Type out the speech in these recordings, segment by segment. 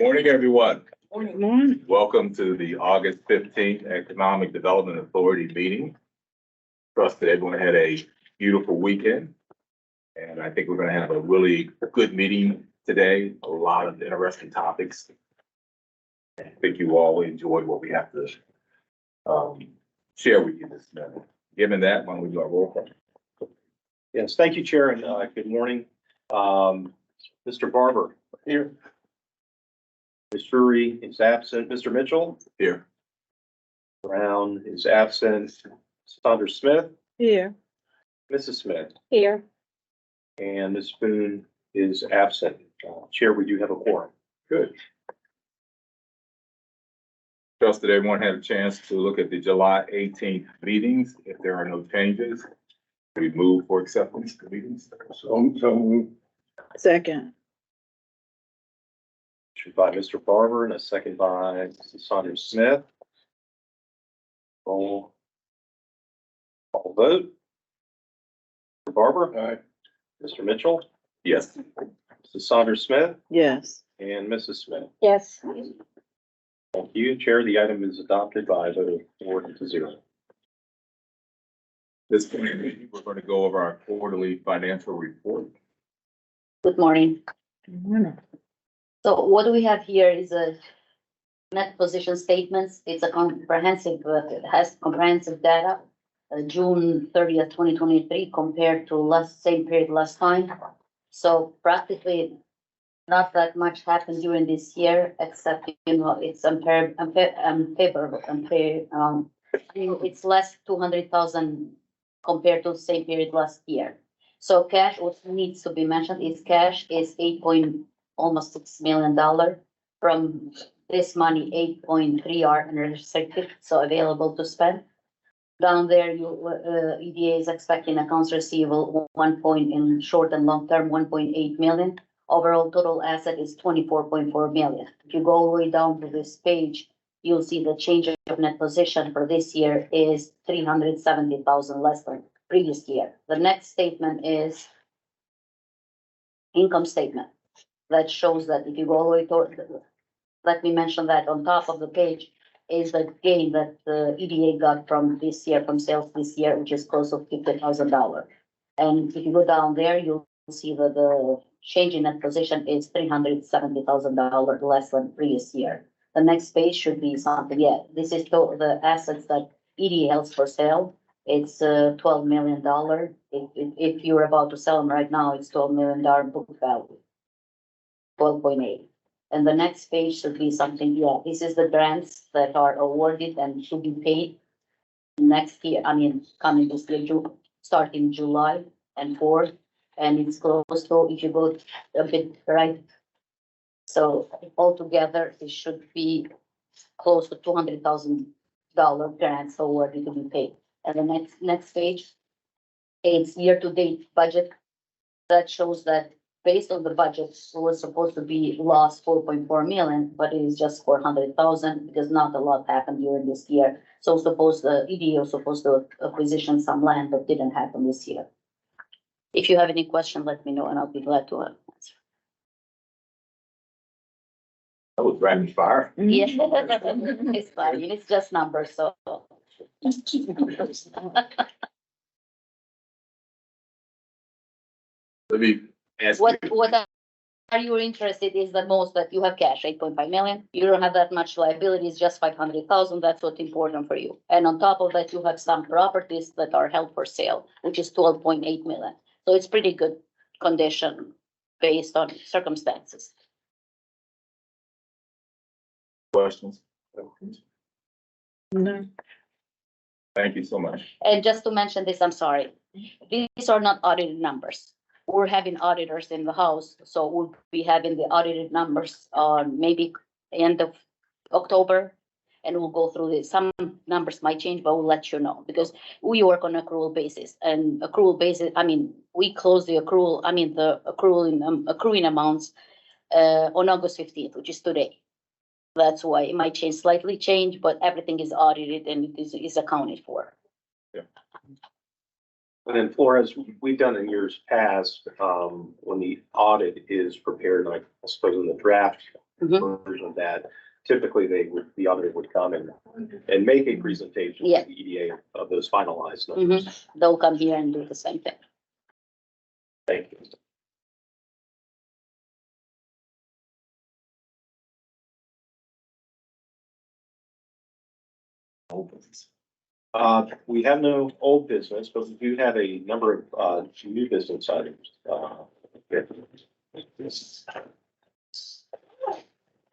Morning, everyone. Morning. Welcome to the August 15th Economic Development Authority meeting. Trust that everyone had a beautiful weekend. And I think we're going to have a really good meeting today. A lot of interesting topics. I think you all enjoyed what we have to share with you this morning. Given that, why don't we do our roll call? Yes, thank you, Chair, and good morning. Mr. Barber. Here. Ms. Drury is absent. Mr. Mitchell. Here. Brown is absent. Saunders Smith. Here. Mrs. Smith. Here. And Ms. Boone is absent. Chair, we do have a quorum. Good. Trust that everyone had a chance to look at the July 18th meetings. If there are no changes, we move for acceptance of meetings. Second. Motion by Mr. Barber and a second by Mrs. Saunders Smith. Roll vote. Mr. Barber. Aye. Mr. Mitchell. Yes. Mrs. Saunders Smith Yes. and Mrs. Smith. Yes. Thank you, Chair. The item is adopted by a vote of 4-0. This morning, we're going to go over our quarterly financial report. Good morning. Morning. So what we have here is a net position statements. It's a comprehensive, it has comprehensive data. June 30th, 2023 compared to same period last time. So practically not that much happened during this year, except, it's unfavorable, it's less 200,000 compared to the same period last year. So cash, what needs to be mentioned is cash is almost $6 million. From this money, 8.3 are unrestricted, so available to spend. Down there, EDA is expecting accounts receivable in short and long term, 1.8 million. Overall total asset is 24.4 million. If you go all the way down to this page, you'll see the change of net position for this year is 370,000 less than previous year. The next statement is income statement. That shows that if you go all the way to, let me mention that on top of the page is the gain that the EDA got from this year, from sales this year, which is close to $50,000. And if you go down there, you'll see that the change in net position is $370,000 less than previous year. The next page should be something, this is the assets that EDA holds for sale. It's $12 million. If you're about to sell them right now, it's $12 million book value. 12.8. And the next page should be something, this is the grants that are awarded and should be paid next year, coming this year, starting July and forward. And it's close to, if you go a bit right. So altogether, it should be close to $200,000 grants awarded to be paid. And the next page, it's year-to-date budget. That shows that based on the budget, it was supposed to be lost 4.4 million, but it is just 400,000 because not a lot happened during this year. So the EDA was supposed to acquisition some land, but didn't happen this year. If you have any question, let me know and I'll be glad to answer. That was rapid fire. Yeah, it's fine. It's just numbers, so. Let me ask What you, are you interested is the most that you have cash, 8.5 million. You don't have that much liabilities, just 500,000. That's what's important for you. And on top of that, you have some properties that are held for sale, which is 12.8 million. So it's pretty good condition based on circumstances. questions? No. Thank you so much. And just to mention this, I'm sorry, these are not audited numbers. We're having auditors in the house, so we'll be having the audited numbers on maybe end of October. And we'll go through this. Some numbers might change, but we'll let you know because we work on accrual basis and accrual basis. We close the accrual, the accruing amounts on August 15th, which is today. That's why it might slightly change, but everything is audited and it is accounted for. Yeah. And then Flores, we've done in years past, when the audit is prepared, like I suppose in the draft Mhm. version of that. Typically, the auditor would come and make a presentation to Yeah. the EDA of those finalized numbers. They'll come here and do the same thing. Thank you. We have no old business, but we do have a number of, new business items.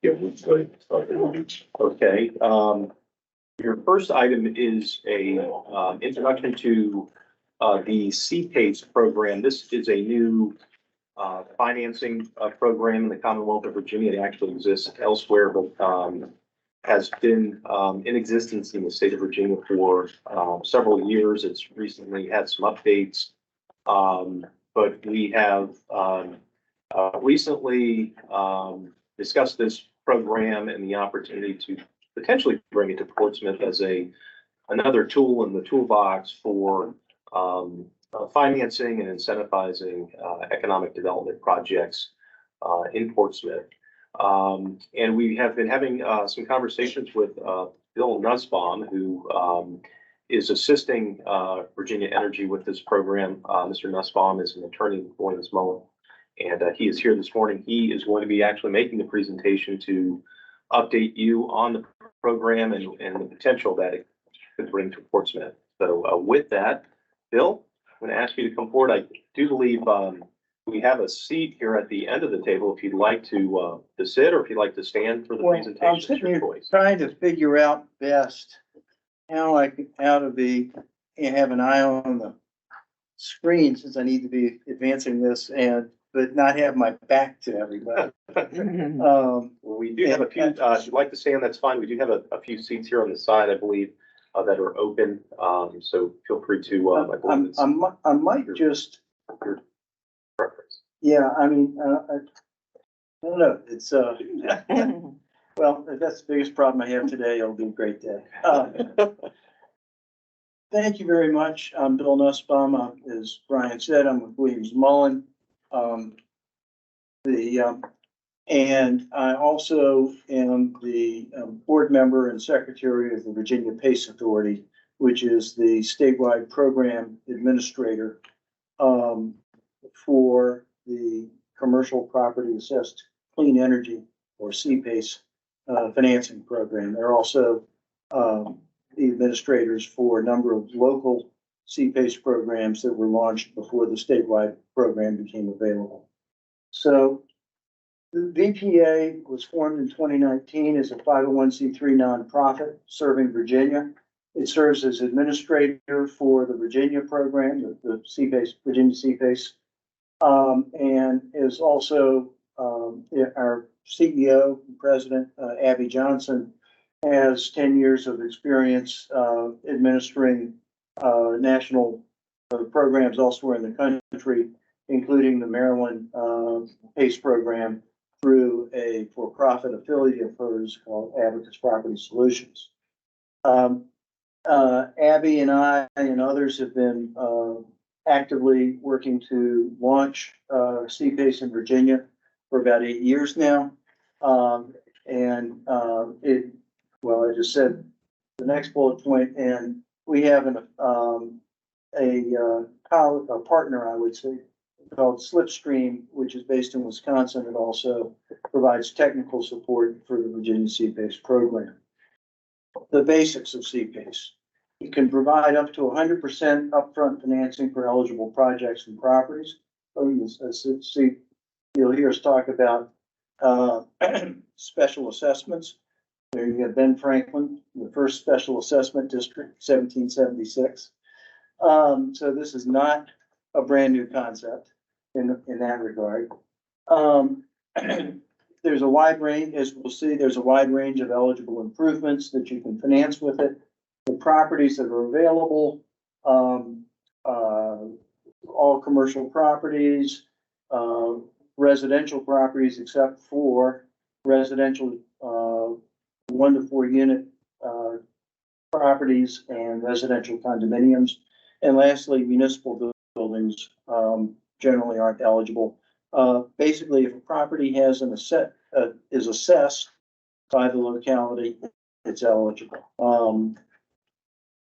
Yeah, we'll go ahead and start the meeting. Okay, your first item is a, introduction to, the CPACE program. This is a new, financing, program in the Commonwealth of Virginia. It actually exists elsewhere, but, has been, in existence in the state of Virginia for, several years. It's recently had some updates. But we have, recently, discussed this program and the opportunity to potentially bring it to Portsmouth as another tool in the toolbox for financing and incentivizing economic development projects in Portsmouth. And we have been having some conversations with Bill Nussbaum, who is assisting Virginia Energy with this program. Mr. Nussbaum is an attorney with Williams-Mullen, and he is here this morning. He is going to be actually making the presentation to update you on the program and the potential that it could bring to Portsmouth. So with that, Bill, I'm going to ask you to come forward. I do believe we have a seat here at the end of the table if you'd like to sit, or if you'd like to stand for the Well, I'm presentation. It's sitting your here choice. trying to figure out best how to be, and have an eye on the screen, since I need to be advancing this, but not have my back to everybody. Well, we do have a few, if you'd like to stand, that's fine. We do have a few seats here on the side, I believe, that are open. So feel free to, I believe it's I might just, your preference. yeah, I mean, I don't know, it's, well, if that's the biggest problem I have today, it'll be a great day. Thank you very much. I'm Bill Nussbaum. As Brian said, I'm with Williams-Mullen. And I also am the board member and secretary of the Virginia PACE Authority, which is the statewide program administrator for the Commercial Property Assessed Clean Energy, or CPACE, financing program. They're also the administrators for a number of local CPACE programs that were launched before the statewide program became available. So the VPA was formed in 2019 as a 501c3 nonprofit serving Virginia. It serves as administrator for the Virginia program, the CPACE, Virginia CPACE, and is also our CEO and president, Abby Johnson, has 10 years of experience administering national programs elsewhere in the country, including the Maryland PACE program through a for-profit affiliate of hers called Abacus Property Solutions. Abby and I and others have been actively working to launch CPACE in Virginia for about 8 years now. Well, I just said the next bullet point, and we have a partner, I would say, called Slipstream, which is based in Wisconsin. It also provides technical support for the Virginia CPACE program. The basics of CPACE. You can provide up to 100% upfront financing for eligible projects and properties. You'll hear us talk about special assessments. There you have Ben Franklin, the first special assessment district, 1776. So this is not a brand new concept in that regard. There's a wide range, as we'll see, there's a wide range of eligible improvements that you can finance with it. The properties that are available, all commercial properties, residential properties, except for residential 1 to 4 unit properties and residential condominiums. And lastly, municipal buildings generally aren't eligible Basically, if a property has is assessed by the locality, it's eligible.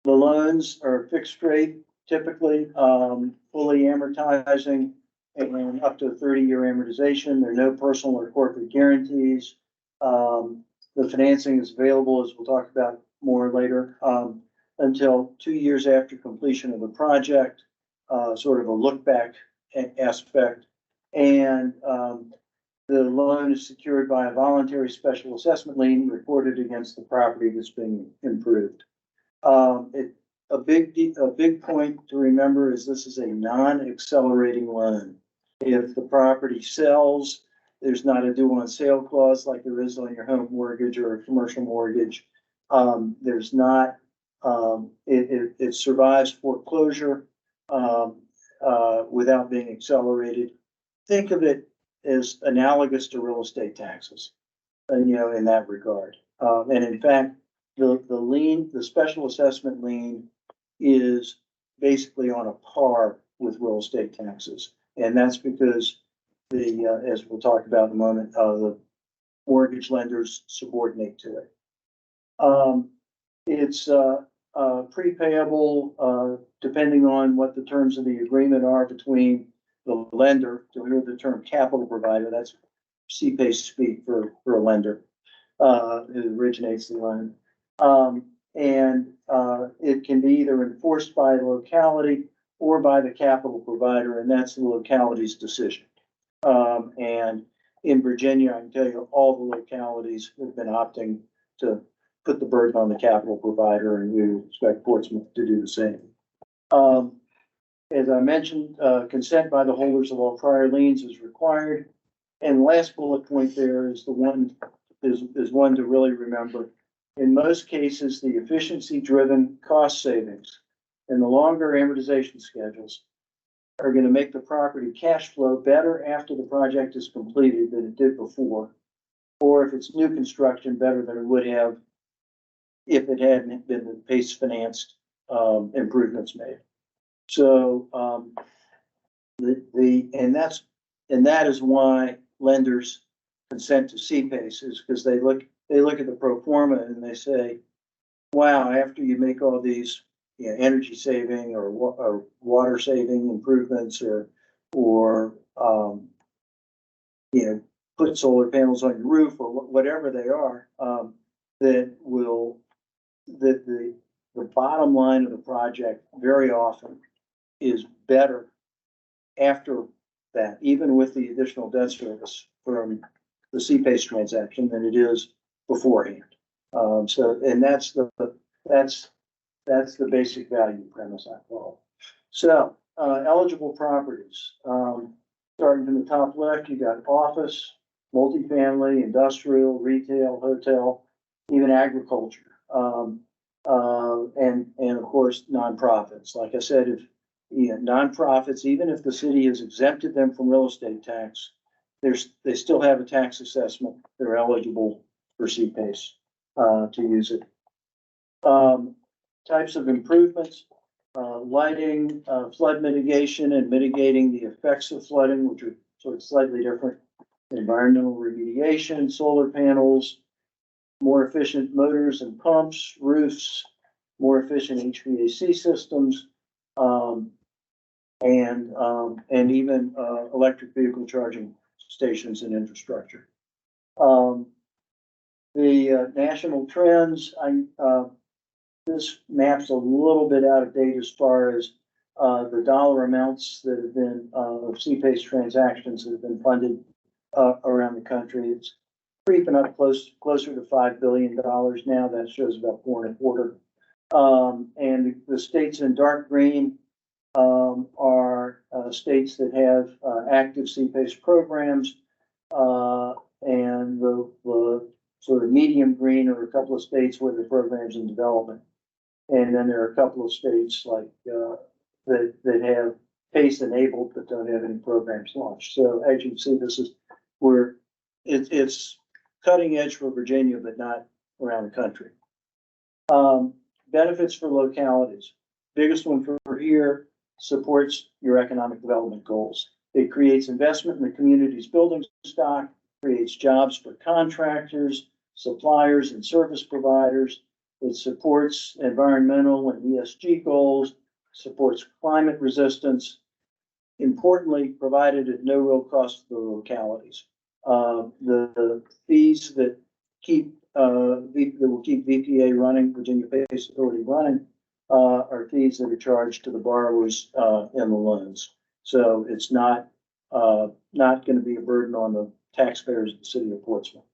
The loans are fixed rate, typically, fully amortizing and up to a 30-year amortization. There are no personal or corporate guarantees. The financing is available, as we'll talk about more later, until 2 years after completion of the project, sort of a look back aspect. And the loan is secured by a voluntary special assessment lien recorded against the property that's being improved. A big point to remember is this is a non-accelerating loan. If the property sells, there's not a due on sale clause like there is on your home mortgage or a commercial mortgage. There's not, it survives foreclosure without being accelerated. Think of it as analogous to real estate taxes, in that regard. And in fact, the lien, the special assessment lien is basically on a par with real estate taxes. And that's because as we'll talk about in a moment, the mortgage lenders subordinate to it. It's prepayable, depending on what the terms of the agreement are between the lender, to hear the term capital provider, that's CPACE speak for a lender, who originates the loan. And it can be either enforced by the locality or by the capital provider, and that's the locality's decision. And in Virginia, I can tell you all the localities have been opting to put the burden on the capital provider, and we expect Portsmouth to do the same. As I mentioned, consent by the holders of all prior liens is required. And the last bullet point there is one to really remember. In most cases, the efficiency-driven cost savings and the longer amortization schedules are going to make the property cash flow better after the project is completed than it did before, or if it's new construction, better than it would have if it hadn't been the PACE financed improvements made. So that is why lenders consent to CPACE, is because they look at the pro forma and they say, wow, after you make all these energy saving or water saving improvements or put solar panels on your roof or whatever they are, that the bottom line of the project very often is better after that, even with the additional debt service from the CPACE transaction, than it is beforehand. And that's the basic value premise, I call it. So eligible properties, starting from the top left, you got office, multifamily, industrial, retail, hotel, even agriculture, and of course nonprofits. Like I said, if nonprofits, even if the city has exempted them from real estate tax, they still have a tax assessment. They're eligible for CPACE to use it. Types of improvements, lighting, flood mitigation and mitigating the effects of flooding, which are sort of slightly different. Environmental remediation, solar panels, more efficient motors and pumps, roofs, more efficient HVAC systems, and even electric vehicle charging stations and infrastructure. The national trends, this map's a little bit out of date as far as the dollar amounts that have been of CPACE transactions that have been funded around the country. It's creeping up closer to $5 billion now. That shows about 4.25. And the states in dark green are states that have active CPACE programs, and the sort of medium green are a couple of states where the program's in development. And then there are a couple of states like that have PACE enabled but don't have any programs launched. So as you can see, this is where it's cutting edge for Virginia, but not around the country. Benefits for localities. Biggest one for here, supports your economic development goals. It creates investment in the community's building stock, creates jobs for contractors, suppliers, and service providers. It supports environmental and ESG goals, supports climate resistance, importantly, provided at no real cost to the localities. The fees that will keep VPA running, Virginia Pace Authority running, are fees that are charged to the borrowers in the loans. So it's not going to be a burden on the taxpayers of the city of Portsmouth.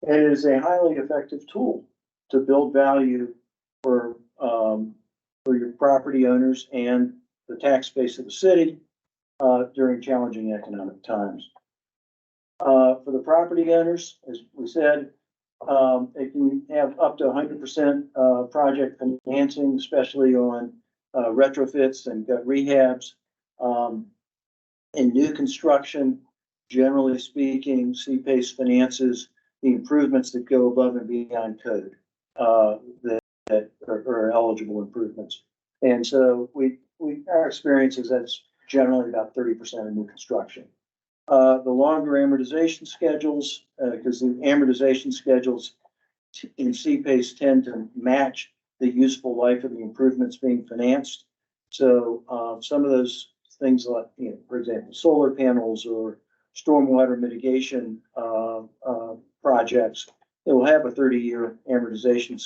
It is a highly effective tool to build value for your property owners and the tax base of the city during challenging economic times. For the property owners, as we said, it can have up to 100% project financing, especially on retrofits and gut rehabs. In new construction, generally speaking, CPACE finances the improvements that go above and beyond code that are eligible improvements. And so our experience is that's generally about 30% of new construction. The longer amortization schedules, because the amortization schedules in CPACE tend to match the useful life of the improvements being financed. So some of those things like, for example, solar panels or stormwater mitigation projects, it will have a 30-year amortization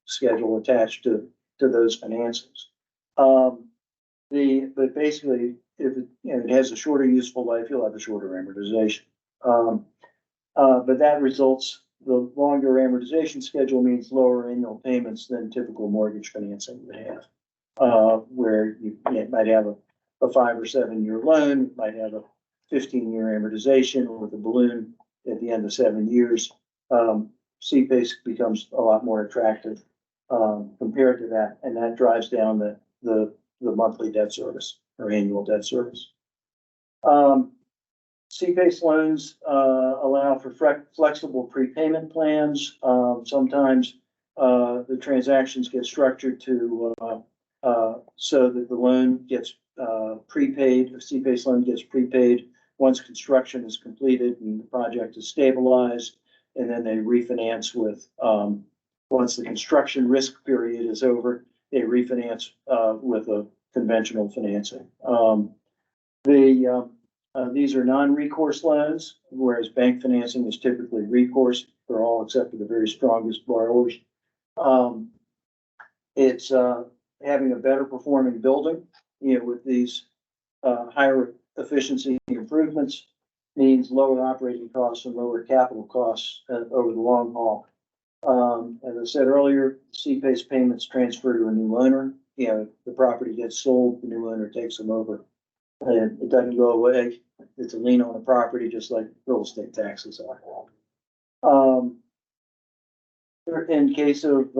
schedule attached to those financings. But basically, if it has a shorter useful life, you'll have a shorter amortization. But that results, the longer amortization schedule means lower annual payments than typical mortgage financing would have, where you might have a 5 or 7 year loan, might have a 15-year amortization with a balloon at the end of 7 years. CPACE becomes a lot more attractive compared to that, and that drives down the monthly debt service or annual debt service. CPACE loans allow for flexible prepayment plans. Sometimes the transactions get structured to so that the loan gets prepaid. The CPACE loan gets prepaid once construction is completed and the project is stabilized, and then they refinance with once the construction risk period is over, they refinance with a conventional financing. These are non-recourse loans, whereas bank financing is typically recourse for all except for the very strongest borrowers. It's having a better performing building, with these higher efficiency improvements means lower operating costs and lower capital costs over the long haul. As I said earlier, CPACE payments transfer to a new owner. The property gets sold, the new owner takes them over. And it doesn't go away. It's a lien on the property, just like real estate taxes are. In case of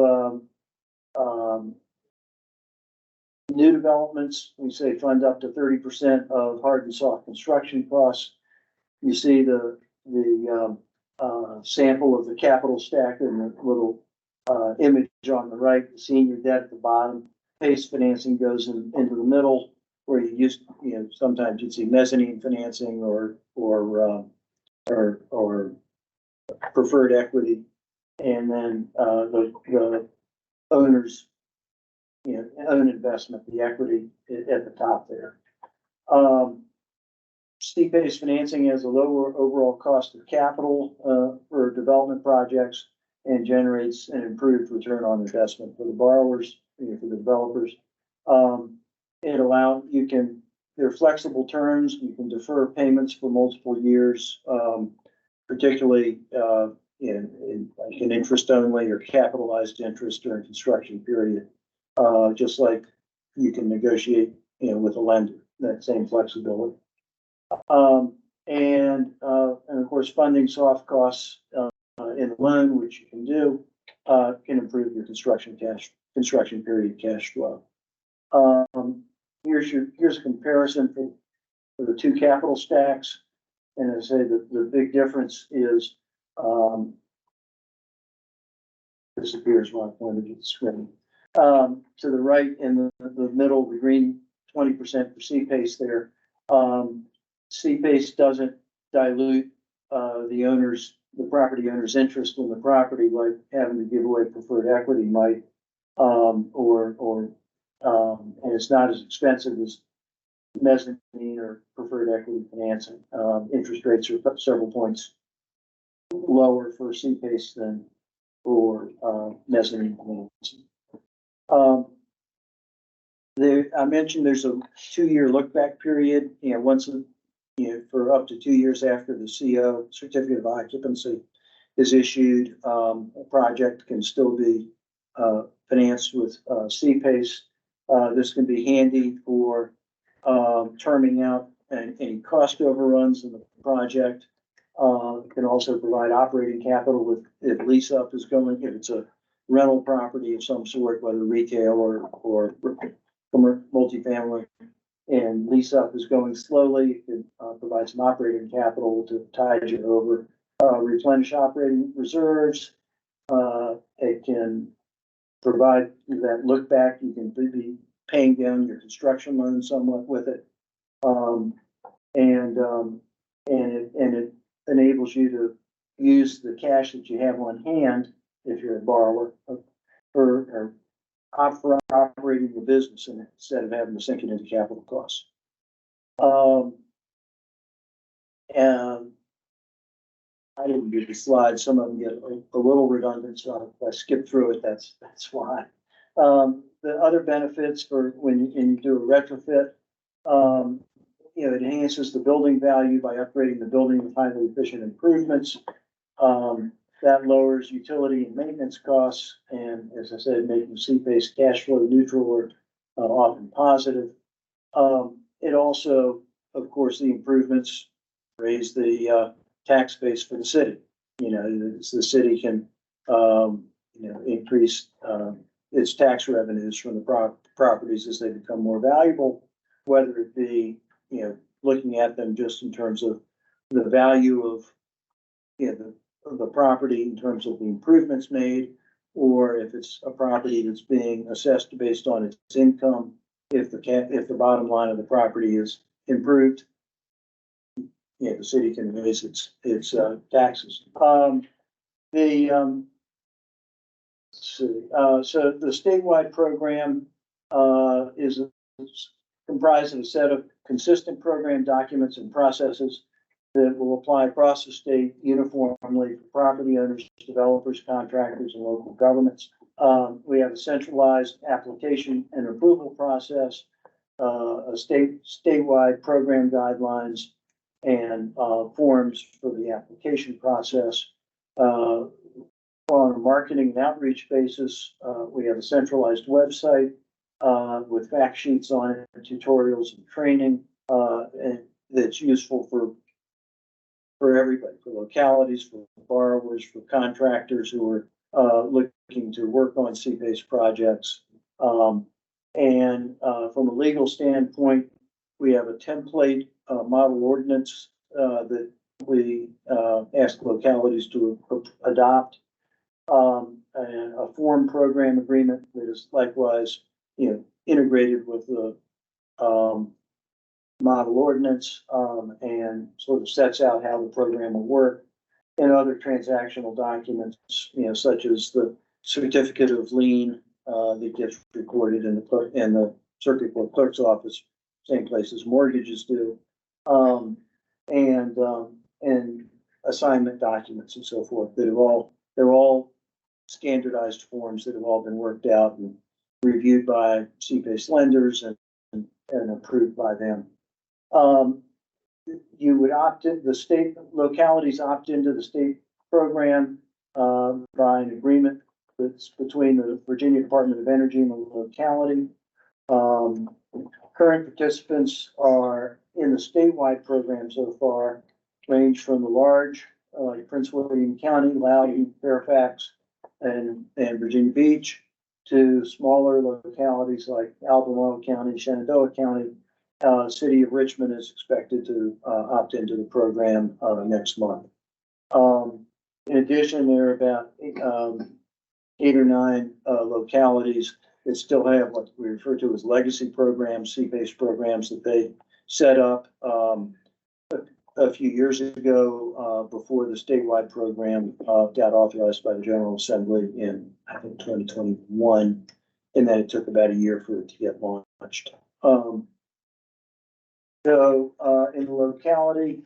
new developments, we say fund up to 30% of hard and soft construction costs. You see the sample of the capital stack in the little image on the right, the senior debt at the bottom. PACE financing goes into the middle, where sometimes you'd see mezzanine financing or preferred equity, and then the owners, own investment, the equity at the top there. CPACE financing has a lower overall cost of capital for development projects and generates an improved return on investment for the borrowers, for the developers. There are flexible terms. You can defer payments for multiple years, particularly like an interest only or capitalized interest during construction period, just like you can negotiate, with a lender, that same flexibility. And of course, funding soft costs in the loan, which you can do, can improve your construction period cash flow. Here's a comparison for the two capital stacks, and I say that the big difference is disappears when I pointed at the screen. To the right in the middle, the green 20% for CPACE there. CPACE doesn't dilute, the property owner's interest in the property, like having to give away preferred equity might. And it's not as expensive as mezzanine or preferred equity financing. Interest rates are several points lower for CPACE than for, mezzanine financing. I mentioned there's a 2-year look back period, for up to 2 years after the CO, certificate of occupancy, is issued. A project can still be financed with CPACE. This can be handy for terming out any cost overruns in the project. It can also provide operating capital if lease up is going, if it's a rental property of some sort, whether retail or multifamily, and lease up is going slowly. It provides some operating capital to tide you over, replenish operating reserves. It can provide that look back. You can be paying down your construction loan somewhat with it. It enables you to use the cash that you have on hand, if you're a borrower, for operating the business instead of having to sink it into capital costs. And I didn't do the slides. Some of them get a little redundant, so if I skip through it, that's why. The other benefits for when you do a retrofit, it enhances the building value by upgrading the building with highly efficient improvements. That lowers utility and maintenance costs, and as I said, making CPACE cash flow neutral or often positive. It also, of course, the improvements raise the tax base for the city. The city can increase its tax revenues from the properties as they become more valuable, whether it be looking at them just in terms of the value of the property in terms of the improvements made, or if it's a property that's being assessed based on its income, if the bottom line of the property is improved, the city can raise its taxes. So the statewide program is comprised of a set of consistent program documents and processes that will apply across the state uniformly for property owners, developers, contractors, and local governments. We have a centralized application and approval process, a statewide program guidelines, and forms for the application process. On a marketing and outreach basis, we have a centralized website with fact sheets on it, tutorials and training, and that's useful for everybody, for localities, for borrowers, for contractors who are looking to work on CPACE projects. From a legal standpoint, we have a template model ordinance that we ask localities to adopt, and a form program agreement that is likewise integrated with the model ordinance, and sort of sets out how the program will work, and other transactional documents, such as the certificate of lien that gets recorded in the circuit court clerk's office, same place as mortgages do, and assignment documents and so forth they're all standardized forms that have all been worked out and reviewed by CPACE lenders and approved by them. You would the state localities opt into the state program by an agreement that's between the Virginia Department of Energy and the locality. Current participants are in the statewide program so far range from the large, like Prince William County, Loudoun, Fairfax, and Virginia Beach, to smaller localities like Albemarle County, Shenandoah County. City of Richmond is expected to opt into the program next month. In addition, there are about 8 or 9 localities that still have what we refer to as legacy programs, CPACE programs that they set up a few years ago, before the statewide program, got authorized by the General Assembly in, I think, 2021. And then it took about a year for it to get launched. In the locality,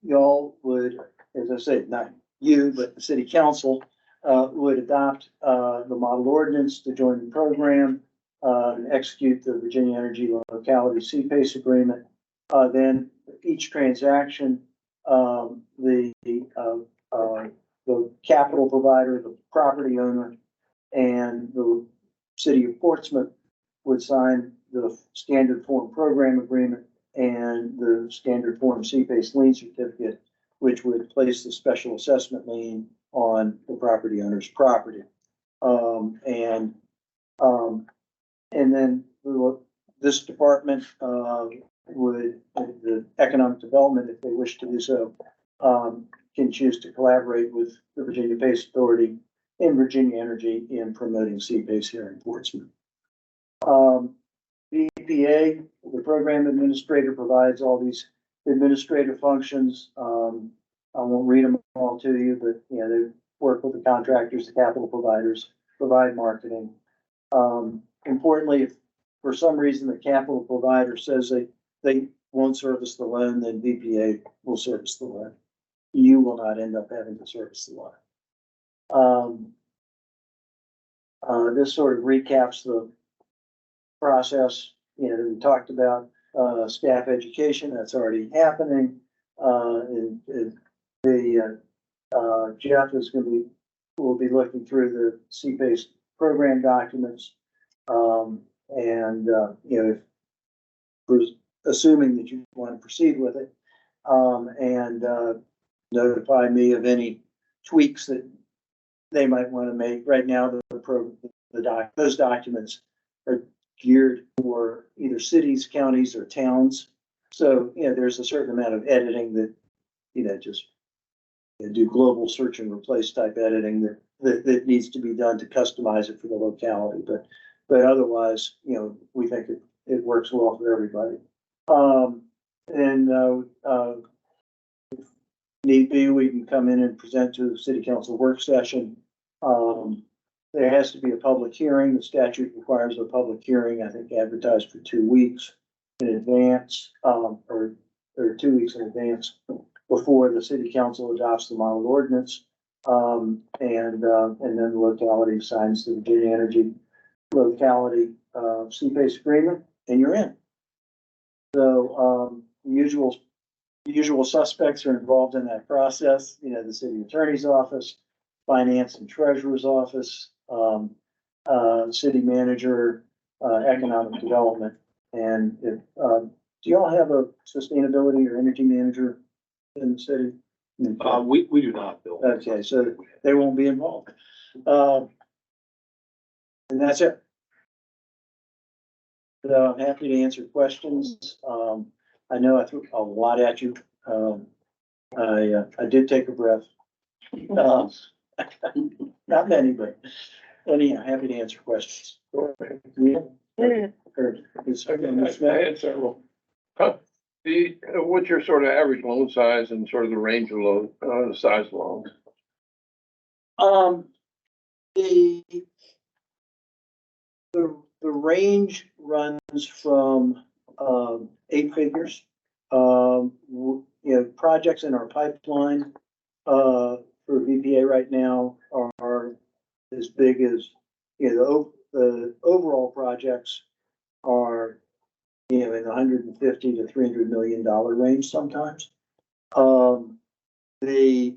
y'all would, as I said, not you, but the city council, would adopt, the model ordinance to join the program, and execute the Virginia Energy Locality CPACE agreement. Then each transaction, the capital provider, the property owner, and the city of Portsmouth would sign the standard form program agreement and the standard form CPACE lien certificate, which would place the special assessment lien on the property owner's property. And then this department, would, the economic development, if they wish to do so, can choose to collaborate with the Virginia PACE Authority and Virginia Energy in promoting CPACE here in Portsmouth. The EPA, the program administrator, provides all these administrative functions. I won't read them all to you, but you know, they work with the contractors, the capital providers, provide marketing. Importantly, if for some reason the capital provider says they won't service the loan, then VPA will service the loan. You will not end up having to service the loan. This sort of recaps the process, you know, that we talked about. Staff education, that's already happening. Jeff is will be looking through the CPACE program documents. You know, if assuming that you want to proceed with it, and notify me of any tweaks that they might want to make. Right now, those documents are geared for either cities, counties, or towns. So, you know, there's a certain amount of editing that, you know, just do global search and replace type editing that needs to be done to customize it for the locality. But otherwise, you know, we think it works well for everybody. If need be, we can come in and present to the city council work session. There has to be a public hearing. The statute requires a public hearing, I think advertised for 2 weeks in advance, or 2 weeks in advance before the city council adopts the model ordinance. And then the locality signs the Virginia Energy Locality CPACE agreement, and you're in. So the usual suspects are involved in that process. You know, the city attorney's office, finance and treasurer's office, city manager, economic development. And if, do y'all have a sustainability or energy manager in the city? We do not, Bill. Okay, so they won't be involved. And that's it. So I'm happy to answer questions. I know I threw a lot at you. I did take a breath. Not many, but anyhow, happy to answer questions. Yeah. I had several. What's your sort of average loan size and sort of the range of loan, size of loans? The range runs from 8 figures. You know, projects in our pipeline for VPA right now are as big as, you know, the overall projects are, you know, in the $150 to $300 million range sometimes. The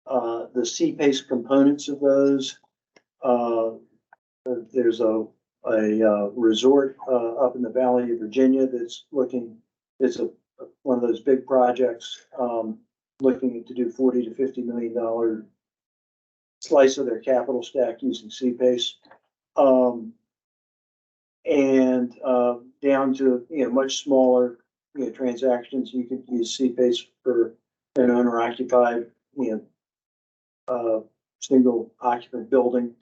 CPACE components of those, there's a resort up in the Valley of Virginia that's looking, it's one of those big projects, looking to do $40 to $50 million slice of their capital stack using CPACE. Down to, you know, much smaller, you know, transactions. You could use CPACE for an owner occupied, you know, single occupant building,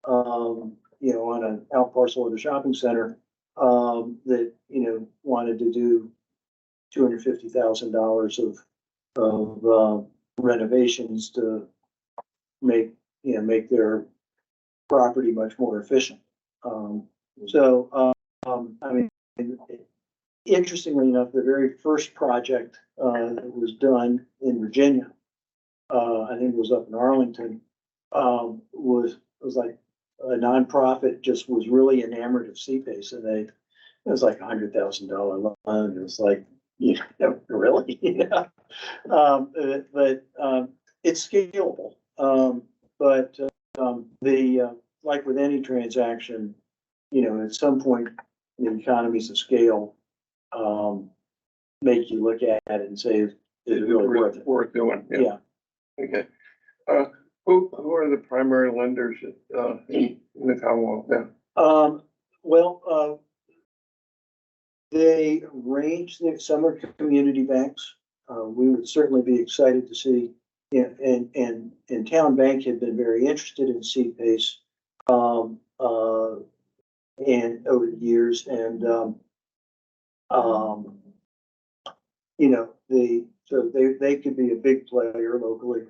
you know, on an out parcel of the shopping center, that, you know, wanted to do $250,000 of renovations to make, make their property much more efficient. I mean, interestingly enough, the very first project that was done in Virginia, I think it was up in Arlington, was like a nonprofit just was really enamored of CPACE, and it was like $100,000 loan. It was like, really? Yeah. It's scalable. Like with any transaction, at some point, the economies of scale make you look at it and say, is it really worth it? Worth doing, yeah. Yeah. Okay. Who are the primary lenders in the Commonwealth now? They range, some are community banks. We would certainly be excited to see, and Town Bank had been very interested in CPACE, and over the years, and, so they could be a big player locally,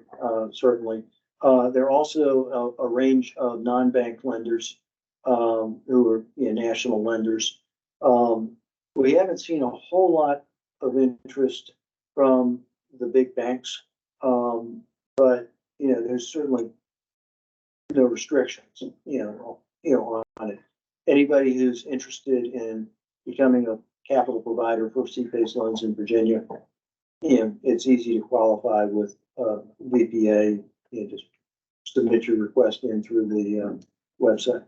certainly. There are also a range of non-bank lenders, who are, national lenders. We haven't seen a whole lot of interest from the big banks. But, there's certainly no restrictions, on it. Anybody who's interested in becoming a capital provider for CPACE loans in Virginia, it's easy to qualify with VPA. Just submit your request in through the website.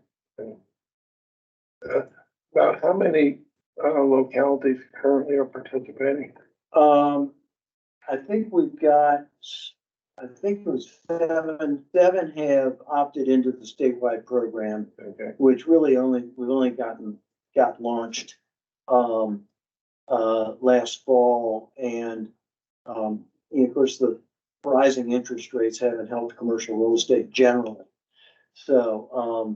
About how many localities currently are participating? I think we've got, I think it was seven have opted into the statewide program, Okay. which really we've only got launched last fall, and of course the rising interest rates haven't helped commercial real estate generally. So,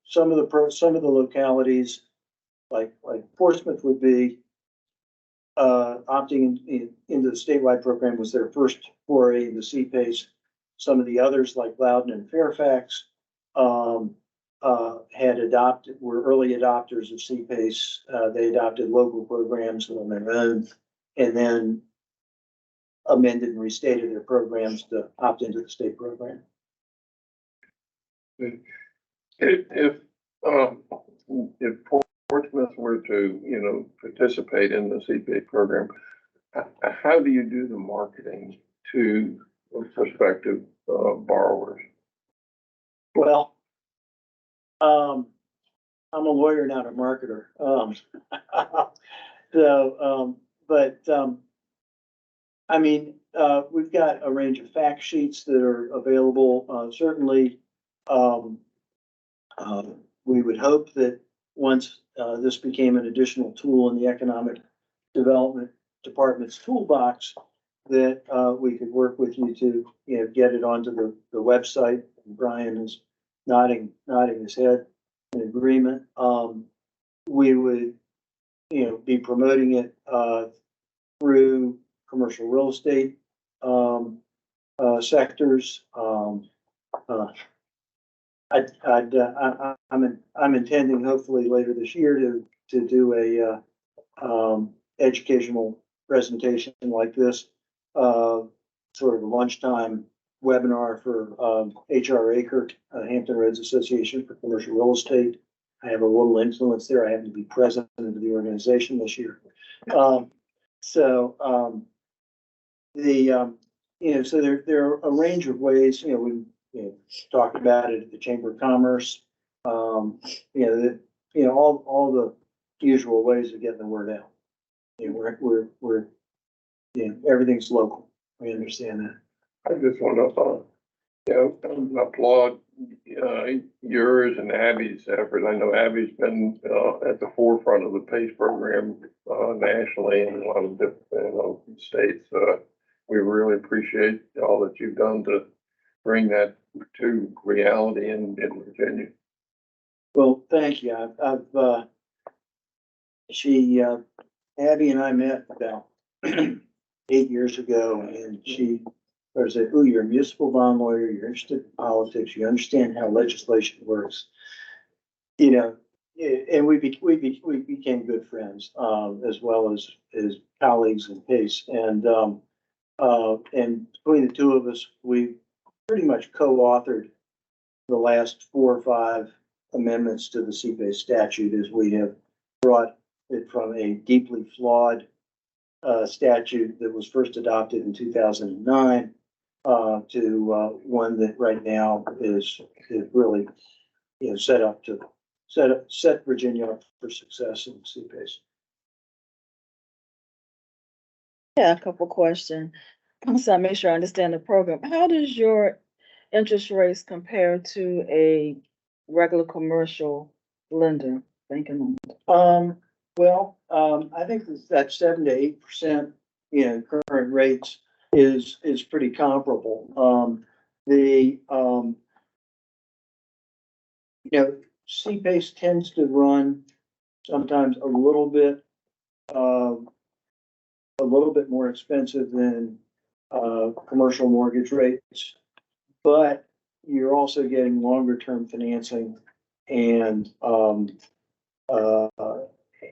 some of the localities like Portsmouth would be opting into the statewide program was their first foray into CPACE. Some of the others like Loudoun and Fairfax were early adopters of CPACE. They adopted local programs on their own, and then amended and restated their programs to opt into the state program. If Portsmouth were to, participate in the CPA program, how do you do the marketing to prospective borrowers? Well, I'm a lawyer, not a marketer. I mean, we've got a range of fact sheets that are available. Certainly, we would hope that once this became an additional tool in the economic development department's toolbox, that we could work with you to, get it onto the website. Brian is nodding his head in agreement. We would, be promoting it through commercial real estate sectors. I'm intending hopefully later this year to do a educational presentation like this, sort of a lunchtime webinar for HR Acre, Hampton Roads Association for Commercial Real Estate. I have a little influence there. I happen to be president of the organization this year. So there are a range of ways, we talked about it at the Chamber of Commerce, all the usual ways of getting the word out. We're everything's local. We understand that. I just want to, applaud yours and Abby's effort. I know Abby's been at the forefront of the PACE program nationally in a lot of different states. We really appreciate all that you've done to bring that to reality in Virginia. Well, thank you. Abby and I met about 8 years ago, and she said, "Oh, you're a municipal bond lawyer, you're interested in politics, you understand how legislation works." You know, and we became good friends, as well as colleagues in Pace. And between the two of us, we pretty much co-authored the last 4 or 5 amendments to the CPACE statute, as we have brought it from a deeply flawed statute that was first adopted in 2009 to one that right now is really, set Virginia up for success in CPACE. Yeah, a couple questions. So I make sure I understand the program. How does your interest rates compare to a regular commercial lender? Thinking. I think that 7 to 8%, current rates is pretty comparable. CPACE tends to run sometimes a little bit more expensive than commercial mortgage rates, but you're also getting longer term financing and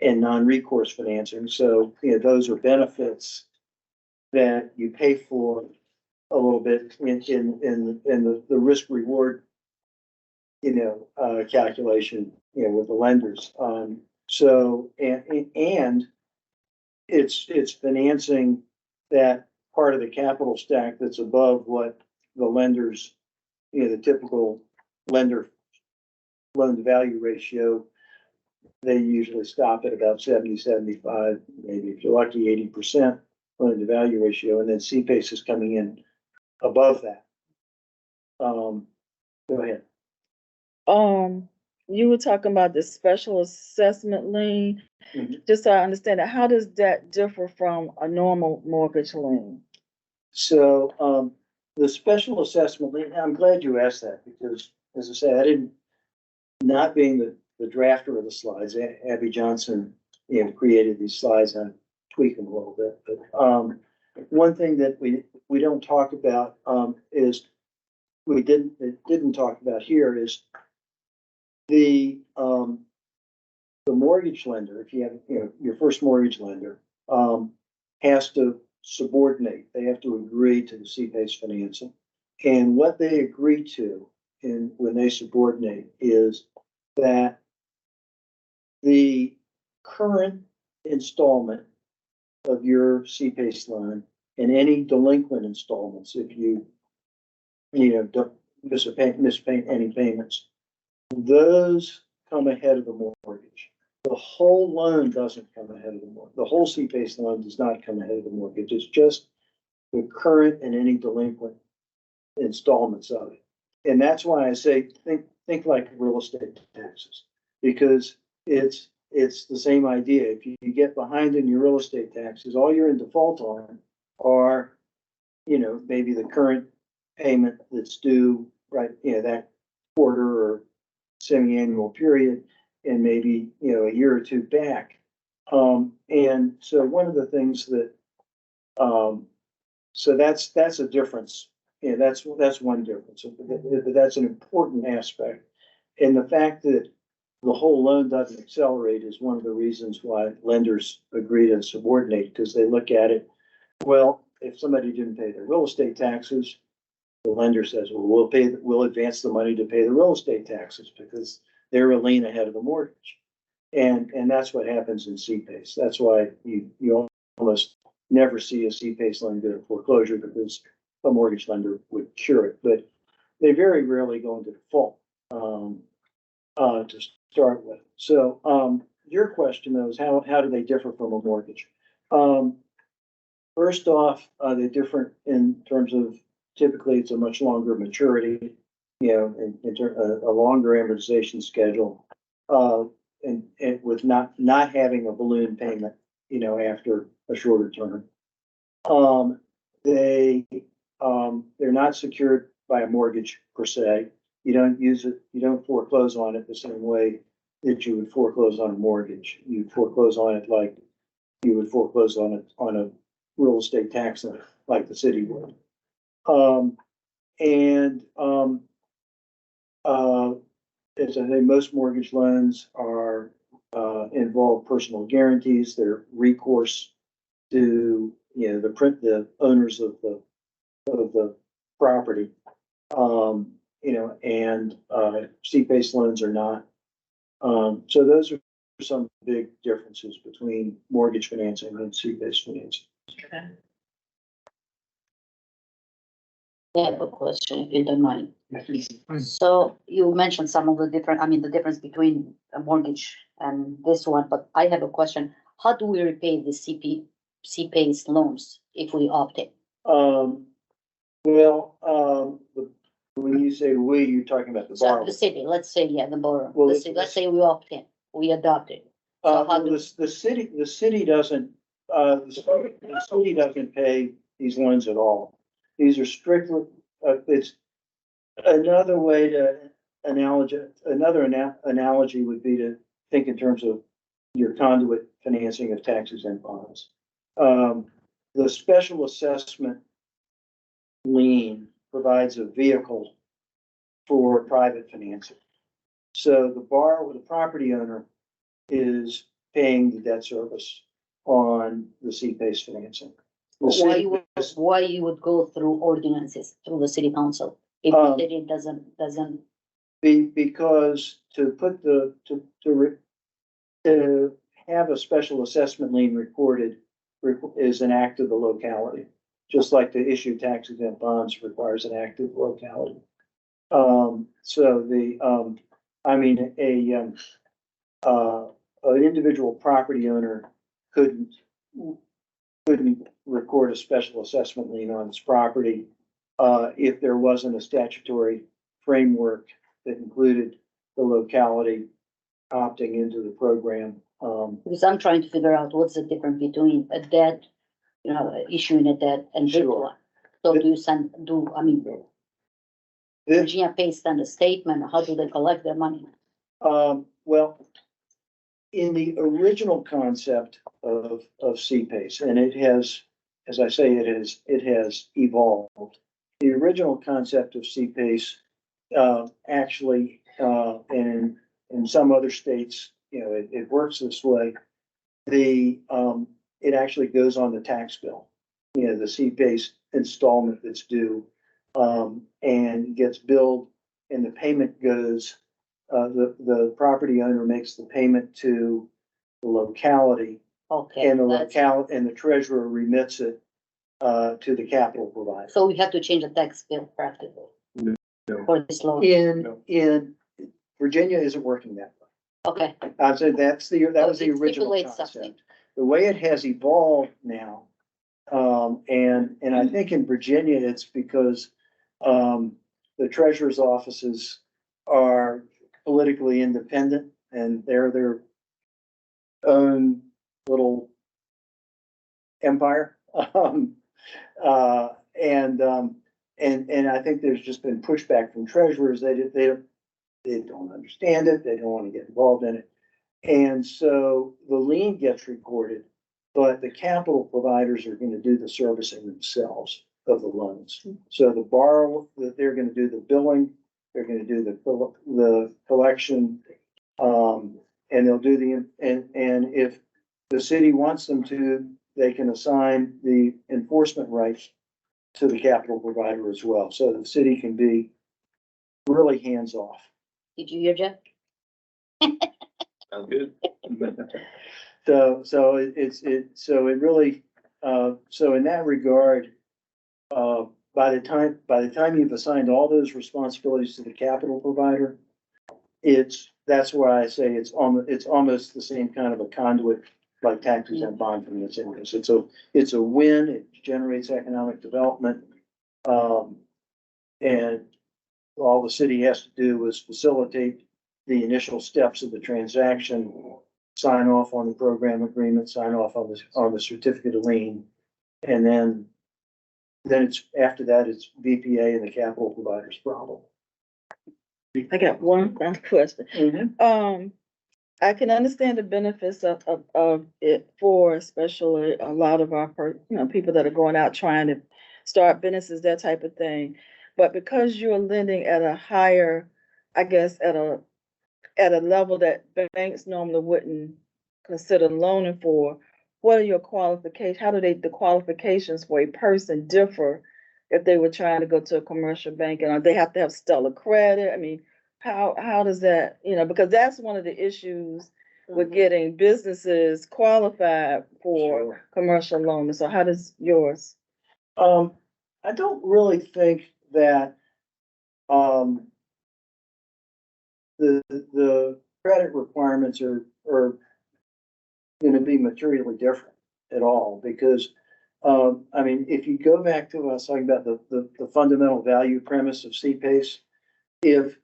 non-recourse financing. So, those are benefits that you pay for a little bit in the risk reward, calculation, with the lenders. So, and it's financing that part of the capital stack that's above what the lenders, the typical lender loan to value ratio. They usually stop at about 70, 75, maybe if you're lucky, 80% loan to value ratio, and then CPACE is coming in above that. Go ahead. You were talking about the special assessment lien. Mhm. Just so I understand that, how does that differ from a normal mortgage lien? So, the special assessment lien, I'm glad you asked that, because as I said, I didn't, not being the drafter of the slides, Abby Johnson, created these slides, and tweak them a little bit. But one thing that we don't talk about is didn't talk about here is the mortgage lender. If you have your first mortgage lender has to subordinate. They have to agree to the CPACE financing, and what they agree to when they subordinate is that the current installment of your CPACE loan and any delinquent installments, if you don't miss any payments, those come ahead of the mortgage. The whole loan doesn't come ahead of the mortgage. The whole CPACE loan does not come ahead of the mortgage. It's just the current and any delinquent installments of it. And that's why I say think like real estate taxes, because it's the same idea. If you get behind in your real estate taxes, all you're in default on are, maybe the current payment that's due, right, that quarter or semi-annual period, and maybe, a year or two back. And so one of the things that, so that's a difference. That's one difference, but that's an important aspect. And the fact that the whole loan doesn't accelerate is one of the reasons why lenders agree to subordinate, because they look at it, well, if somebody didn't pay their real estate taxes, the lender says, well, we'll advance the money to pay the real estate taxes because they're a lien ahead of the mortgage. And that's what happens in CPACE. That's why you almost never see a CPACE loan go to foreclosure, because a mortgage lender would cure it, but they very rarely go into default to start with. So your question though is how do they differ from a mortgage? First off, they're different in terms of typically it's a much longer maturity, a longer amortization schedule, and with not having a balloon payment, after a shorter term. They're not secured by a mortgage per se. you don't use it, you don't foreclose on it the same way that you would foreclose on a mortgage. You foreclose on it like you would foreclose on it on a real estate tax like the city would. And as I say, most mortgage loans are, involve personal guarantees. They're recourse to, the owners of the property. And C-based loans are not. So those are some big differences between mortgage financing and C-based financing. I have a question, if you don't mind. So you mentioned some of the different, the difference between a mortgage and this one, but I have a question. How do we repay the C-based loans if we opt in? When you say we, you're talking about the So borrower. the city, let's say, the borrower, Well, let's say we opt in, we adopt it. So how do- The city doesn't, the city doesn't pay these loans at all. These are strictly, it's another way to analogy would be to think in terms of your conduit financing of taxes and bonds. The special assessment lien provides a vehicle for private financing. So the borrower, the property owner is paying the debt service on the C-based financing. The Why you would go through ordinances, through the city council, if the city doesn't, because to have a special assessment lien recorded is an act of the locality, just like to issue tax exempt bonds requires an act of locality. An individual property owner couldn't record a special assessment lien on his property if there wasn't a statutory framework that included the locality opting into the program. because I'm trying to figure out what's the difference between a debt, issuing a debt and this Sure. one. So Virginia pays them a statement, how do they collect their money? Well, in the original concept of CPACE, and it has, as I say, it has evolved. The original concept of CPACE, actually, and in some other states, it works this way. It actually goes on the tax bill, the CPACE installment that's due, and gets billed, and the payment goes, the property owner makes the payment to the locality, Okay, and the treasurer remits it to the capital provider. so we have to change the tax bill practically. No. For this loan, In Virginia isn't working that way. okay. I said that was the It original stipulates something. concept. The way it has evolved now, and I think in Virginia, it's because the treasurer's offices are politically independent and they're their own little empire. And I think there's just been pushback from treasurers. They don't understand it. They don't want to get involved in it. And so the lien gets recorded, but the capital providers are going to do the servicing themselves of the loans. So the borrower, they're going to do the billing, they're going to do the collection, and they'll do and if the city wants them to, they can assign the enforcement rights to the capital provider as well. So the city can be really hands-off. Did you hear, Jeff? Sounds good. So in that regard, by the time you've assigned all those responsibilities to the capital provider, that's why I say it's almost the same kind of a conduit like taxes and bond financing is. It's a win. It generates economic development. And all the city has to do is facilitate the initial steps of the transaction, sign off on the program agreement, sign off on the certificate of lien. And then after that, it's VPA and the capital provider's problem. I got one final question. I can understand the benefits of it for especially a lot of our, people that are going out trying to start businesses, that type of thing. But because you're lending at a higher, I guess, at a level that banks normally wouldn't consider loaning for, what are your qualifications? How do the qualifications for a person differ if they were trying to go to a commercial bank, and they have to have stellar credit? I mean, how does that, because that's one of the issues with getting businesses qualified for commercial loans. So how does yours? I don't really think that, the credit requirements are gonna be materially different at all, because, I mean, if you go back to what I was talking about, the fundamental value premise of CPACE, if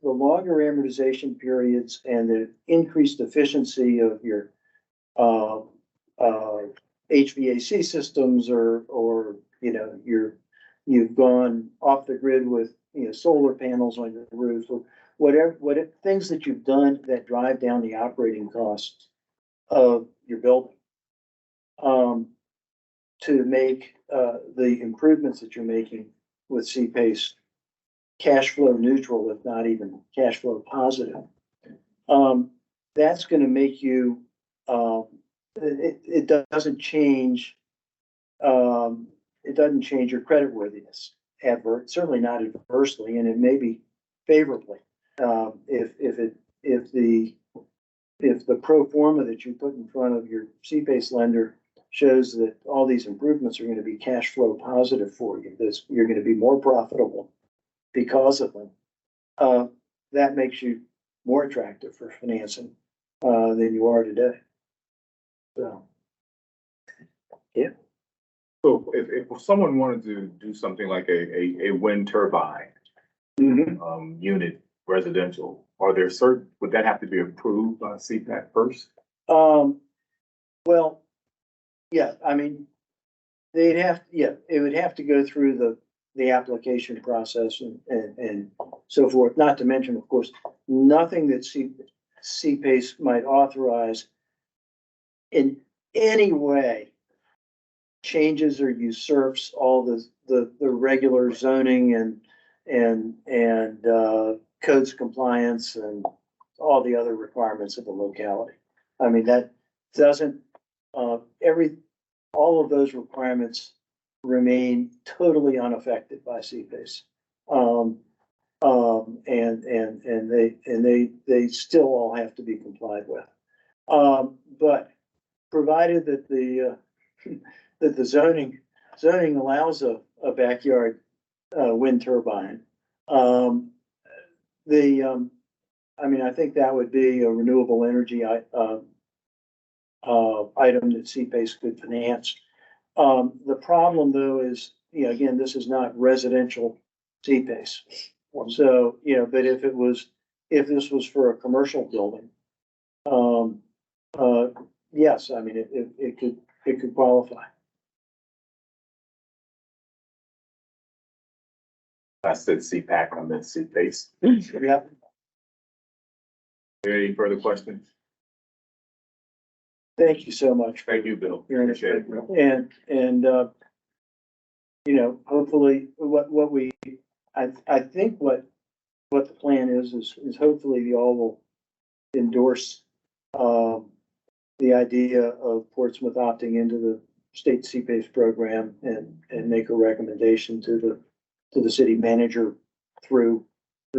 the longer amortization periods and the increased efficiency of your, HVAC systems, or, you've gone off the grid with, solar panels on your roof, or whatever things that you've done that drive down the operating costs of your building, to make, the improvements that you're making with CPACE cash flow neutral, if not even cash flow positive. That's gonna make you, it doesn't change, it doesn't change your creditworthiness certainly not adversely, and it may be favorably. If the pro forma that you put in front of your CPACE lender shows that all these improvements are gonna be cash flow positive for you, you're gonna be more profitable because of them, that makes you more attractive for financing, than you are today. So. So if someone wanted to do something like a wind turbine, unit residential, would that have to be approved by CPAC first? Well, yeah, I mean, it would have to go through the application process and so forth, not to mention, of course, nothing that CPACE might authorize in any way changes or usurps all the regular zoning and codes compliance and all the other requirements of the locality. I mean, that doesn't, all of those requirements remain totally unaffected by CPACE. And they still all have to be complied with. But provided that the zoning allows a backyard, wind turbine, I mean, I think that would be a renewable energy, item that CPACE could finance. The problem though is, again, this is not residential CPACE. So, but if this was for a commercial building, yes, I mean, it could qualify. I said CPAC, I meant CPACE. Yeah. Any further questions? Thank you so much. Thank you, Bill. Appreciate Appreciate it. And, hopefully I think what the plan is hopefully you all will endorse, the idea of Portsmouth opting into the state CPACE program and make a recommendation to the city manager through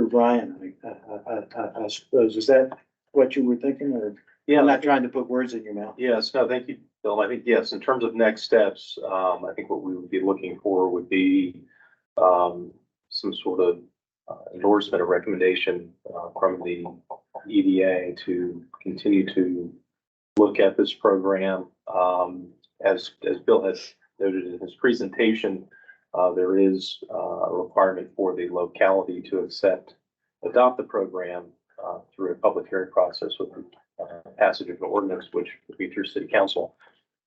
Brian. I suppose, is that what you were thinking, or? Yeah, I'm not trying to put words in your mouth. yes, no, thank you, Bill. I think, yes, in terms of next steps, I think what we would be looking for would be some sort of endorsement or recommendation from the EDA to continue to look at this program. As Bill has noted in his presentation, there is a requirement for the locality to adopt the program through a public hearing process with the passage of an ordinance, which would be through city council.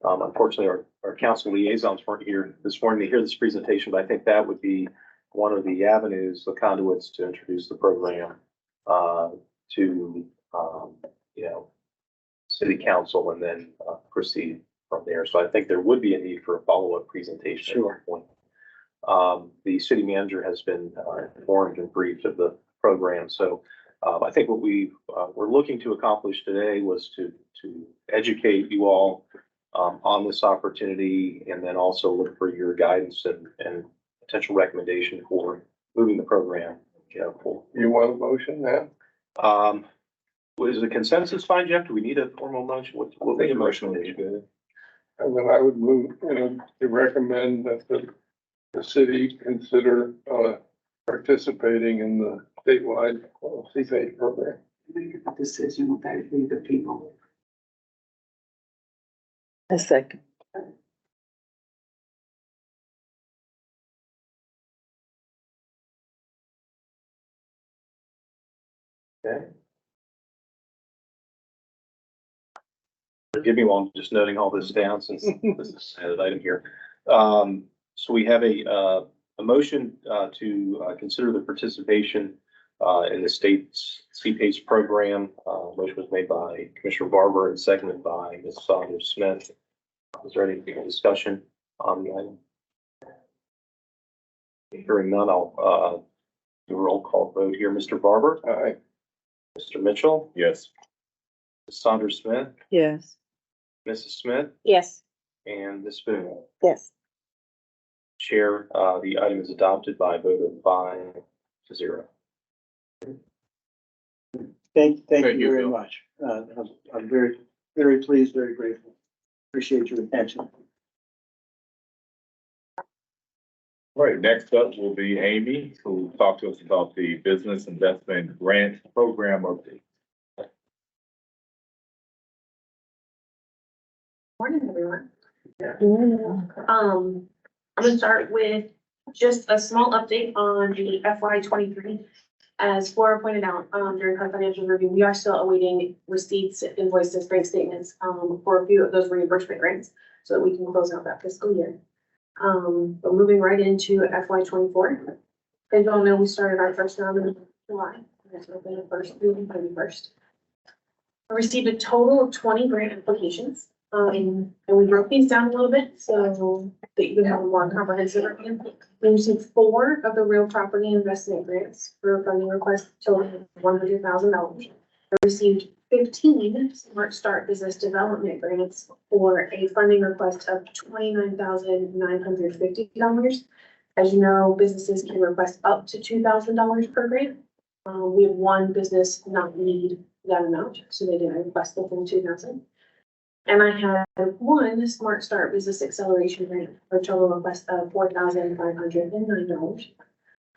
Unfortunately, our council liaisons weren't here this morning to hear this presentation, but I think that would be one of the avenues, the conduits to introduce the program to, you know, city council and then proceed from there. So I think there would be a need for a follow-up presentation. Sure. At that point. The city manager has been informed and briefed of the program. So I think what we were looking to accomplish today was to educate you all on this opportunity, and then also look for your guidance and potential recommendation for moving the program, you know, forward. You want a motion now? Is the consensus fine, Jeff? Do we need a formal motion? What think a motion would be good. And then I would move, to recommend that the city consider, participating in the statewide CPACE program. Make a decision with that, with the people. A second. Okay. Forgive me while I'm just noting all this down since this is an item here. So we have a motion to consider the participation in the state's CPACE program. Motion was made by Commissioner Barber and seconded by Ms. Saunders Smith. Is there any discussion on the item? Hearing none, I'll do a roll call vote here. Mr. Barber? Aye. Mr. Mitchell? Yes. Ms. Saunders Smith? Yes. Mrs. Smith? Yes. And Ms. Boone? Yes. Chair, the item is adopted by a vote of 5-0. Thank Thank you you, very Bill. much. I'm very, very pleased, very grateful. Appreciate your attention. All right, next up will be Amy, who will talk to us about the Business Investment Grant Program update. Morning, everyone. I'm gonna start with just a small update on the FY 23. As Flora pointed out, during her financial review, we are still awaiting receipts, invoices, bank statements, for a few of those reimbursement grants so that we can close out that fiscal year. But moving right into FY 24. As you all know, we started our first round in July. That's been the first through the 31st. I received a total of 20 grant applications. And we broke these down a little bit so that you can have a more comprehensive review. We received 4 of the real property investment grants for funding requests totaling $100,000. I received 15 Smart Start Business Development grants for a funding request of $29,950. As you know, businesses can request up to $2,000 per grant. We have one business not need that amount, so they didn't request the full $2,000. And I had one Smart Start Business Acceleration Grant for a total request of $4,509.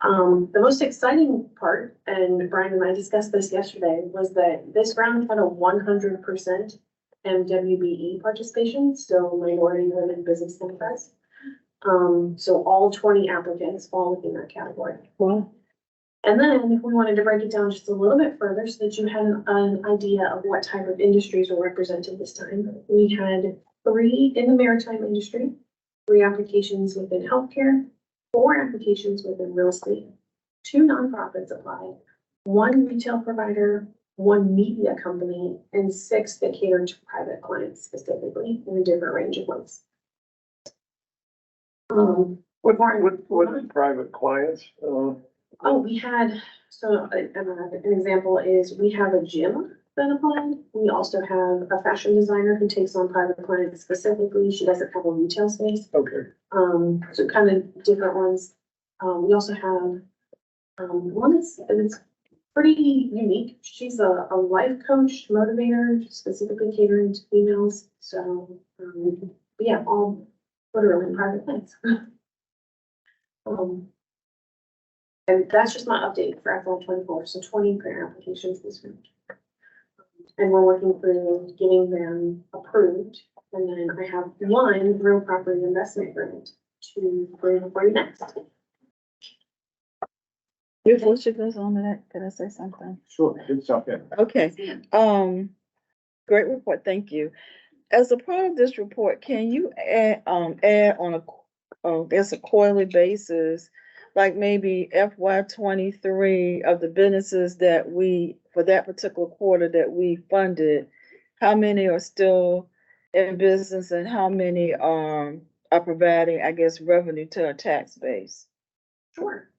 The most exciting part, and Brian and I discussed this yesterday, was that this round had a 100% MWBE participation, so minority women business enterprise. So all 20 applicants fall within that category. Wow. And then if we wanted to break it down just a little bit further so that you had an idea of what type of industries were represented this time, we had 3 in the maritime industry, 3 applications within healthcare, 4 applications within real estate, 2 nonprofits applied, 1 retail provider, 1 media company, and 6 that cater to private clients specifically in a different range of ways. What is private clients? We had, so an example is we have a gym that applied. We also have a fashion designer who takes on private clients specifically. She doesn't have a retail space. Okay. So kind of different ones. We also have, one that's pretty unique. She's a life coach, motivator, specifically catering to females. So, but yeah, all literally private clients. And that's just my update for FY 24. So 20 grant applications this week. And we're working through getting them approved. And then I have 1 real property investment grant to bring for you next. Before she goes on to that, can I say something? Sure, good jump in. Okay, great report, thank you. As a part of this report, can you add on a, I guess a quarterly basis, like maybe FY 23 of the businesses that for that particular quarter that we funded, how many are still in business and how many are providing, I guess, revenue to our tax base? Sure.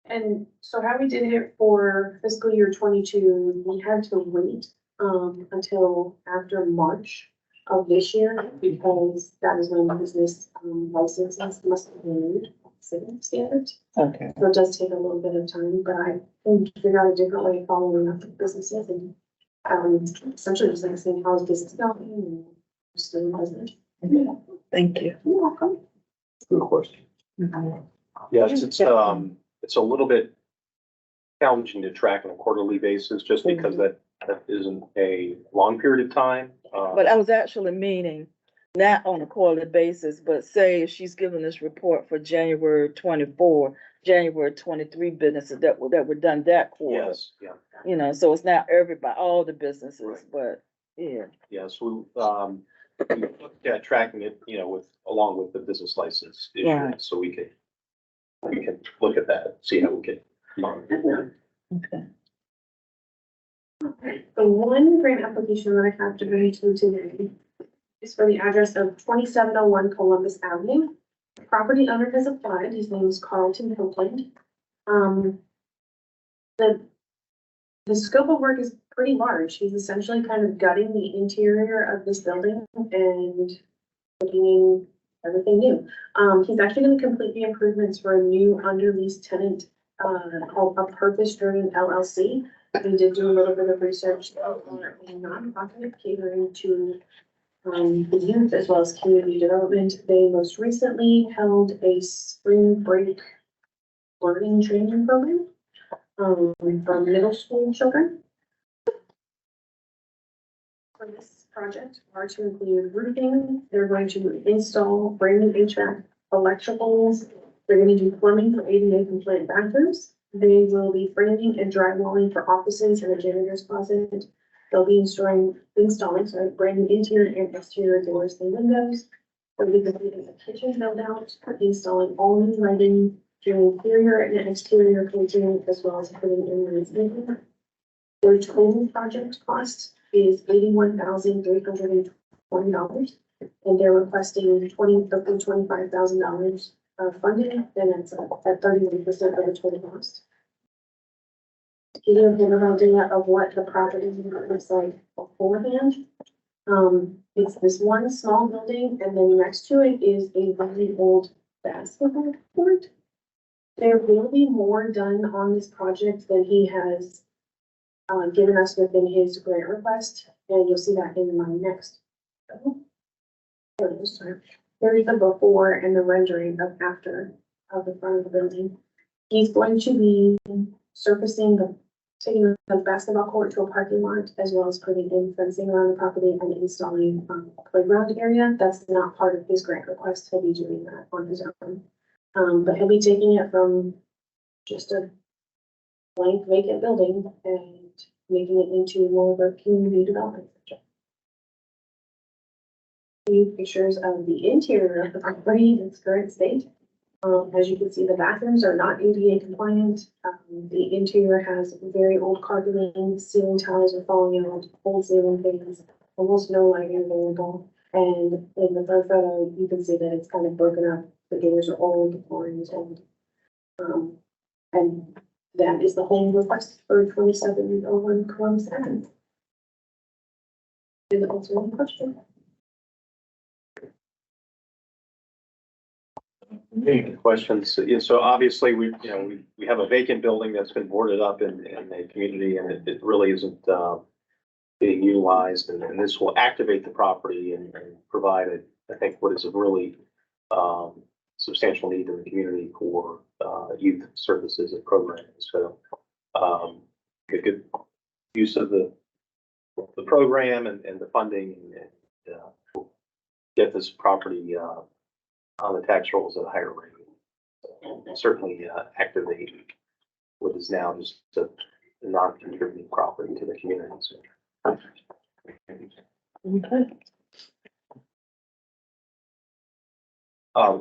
And so how we did it for fiscal year 22, we had to wait until after March of this year because that is when business licenses must be renewed, city standards. Okay. So it does take a little bit of time, but I can figure out a different way of following up with businesses and essentially just like saying, how is business going? And still present. Thank you. You're welcome. Good question. Yeah, it's a little bit challenging to track on a quarterly basis just because that isn't a long period of time. But I was actually meaning not on a quarterly basis, but say if she's giving this report for January 24, January 23 businesses that were done that quarter. Yes, yeah. You know, so it's not everybody, all the businesses, Right. but yeah. Yeah, so we looked at tracking it, along with the business license issue, Right. so we can look at that, see how we can monitor. Okay. The one grant application that I have to bring to you today is for the address of 2701 Columbus Avenue. The property owner has applied. His name is Carlton Copeland. The scope of work is pretty large. He's essentially kind of gutting the interior of this building and putting in everything new. He's actually going to complete the improvements for a new under lease tenant called A Purpose Driven LLC. We did do a little bit of research for a nonprofit catering to the youth as well as community development. They most recently held a spring break learning training program for middle school children. For this project are to include roofing. They're going to install brand new HVAC electricals. They're going to do plumbing for ADA compliant bathrooms. They will be framing and drywalling for offices and a janitor's closet. They'll be installing brand new interior and exterior doors and windows. They'll be completing a kitchen build out, installing all new lighting, doing interior and exterior painting, as well as putting in landscaping. Their total project cost is $81,320, and they're requesting $25,000 funding, and it's at 31% of the total cost. To give you a bit of an idea of what the property looks like beforehand, it's this one small building, and then next to it is a really old basketball court. There will be more done on this project than he has given us within his grant request, and you'll see that in my next. There's the before and the rendering of after of the front of the building. He's going to be taking the basketball court to a parking lot, as well as putting in fencing around the property and installing a playground area. That's not part of his grant request. He'll be doing that on his own. But he'll be taking it from just a blank vacant building and making it into more of a community development project. Few pictures of the interior of the property in its current state. As you can see, the bathrooms are not ADA compliant. The interior has very old carpeting, ceiling tiles are falling out, old ceiling fans, almost no lighting available. And in the third photo, you can see that it's kind of broken up. The doors are old, the flooring is old. And that is the whole request for 2701 Columbus Avenue. Did that answer any question? Any questions? Yeah, so obviously we have a vacant building that's been boarded up in the community, and it really isn't being utilized, and this will activate the property and provide I think what is a really substantial need in the community for youth services and programs. So a good use of the program and the funding, and get this property on the tax rolls at a higher rate. And certainly activate what is now just a non-contributing property to the community. So, Okay.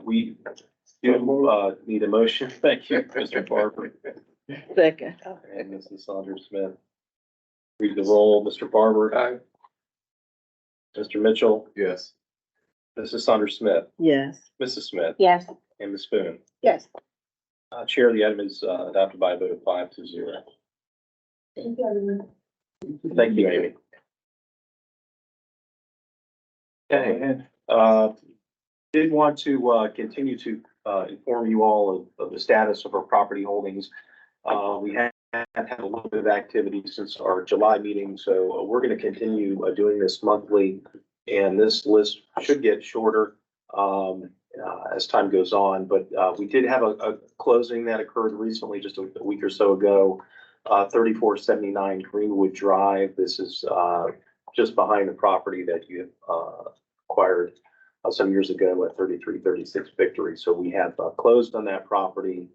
we You, need a motion? Thank you, Mr. Barber Second. and Mrs. Saunders Smith. Read the roll, Mr. Barber. Aye. Mr. Mitchell, Yes. Mrs. Saunders Smith, Yes. Mrs. Smith, Yes. and Ms. Boone. Yes. Chair, the item is, adopted by a vote of 5-0. Thank you, everyone. Thank you, Amy. Okay, did want to, continue to, inform you all of the status of our property holdings. We have had a little bit of activity since our July meeting, so we're gonna continue, doing this monthly. And this list should get shorter, as time goes on, but, we did have a closing that occurred recently, just a week or so ago. 3479 Greenwood Drive. This is, just behind the property that you, acquired some years ago at 3336 Victory. So we have closed on that property.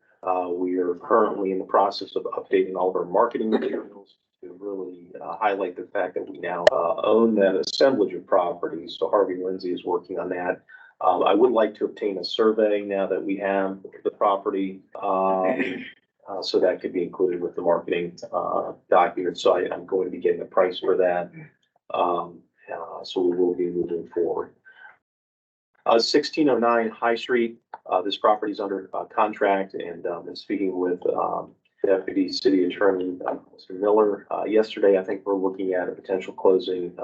We are currently in the process of updating all of our marketing materials to really highlight the fact that we now own that assemblage of properties. So Harvey Lindsay is working on that. I would like to obtain a survey now that we have the property, so that could be included with the marketing document. So I'm going to be getting a price for that. So we will be moving forward. 1609 High Street. This property is under contract, and been speaking with Deputy City Attorney Mr. Miller yesterday. I think we're looking at a potential closing,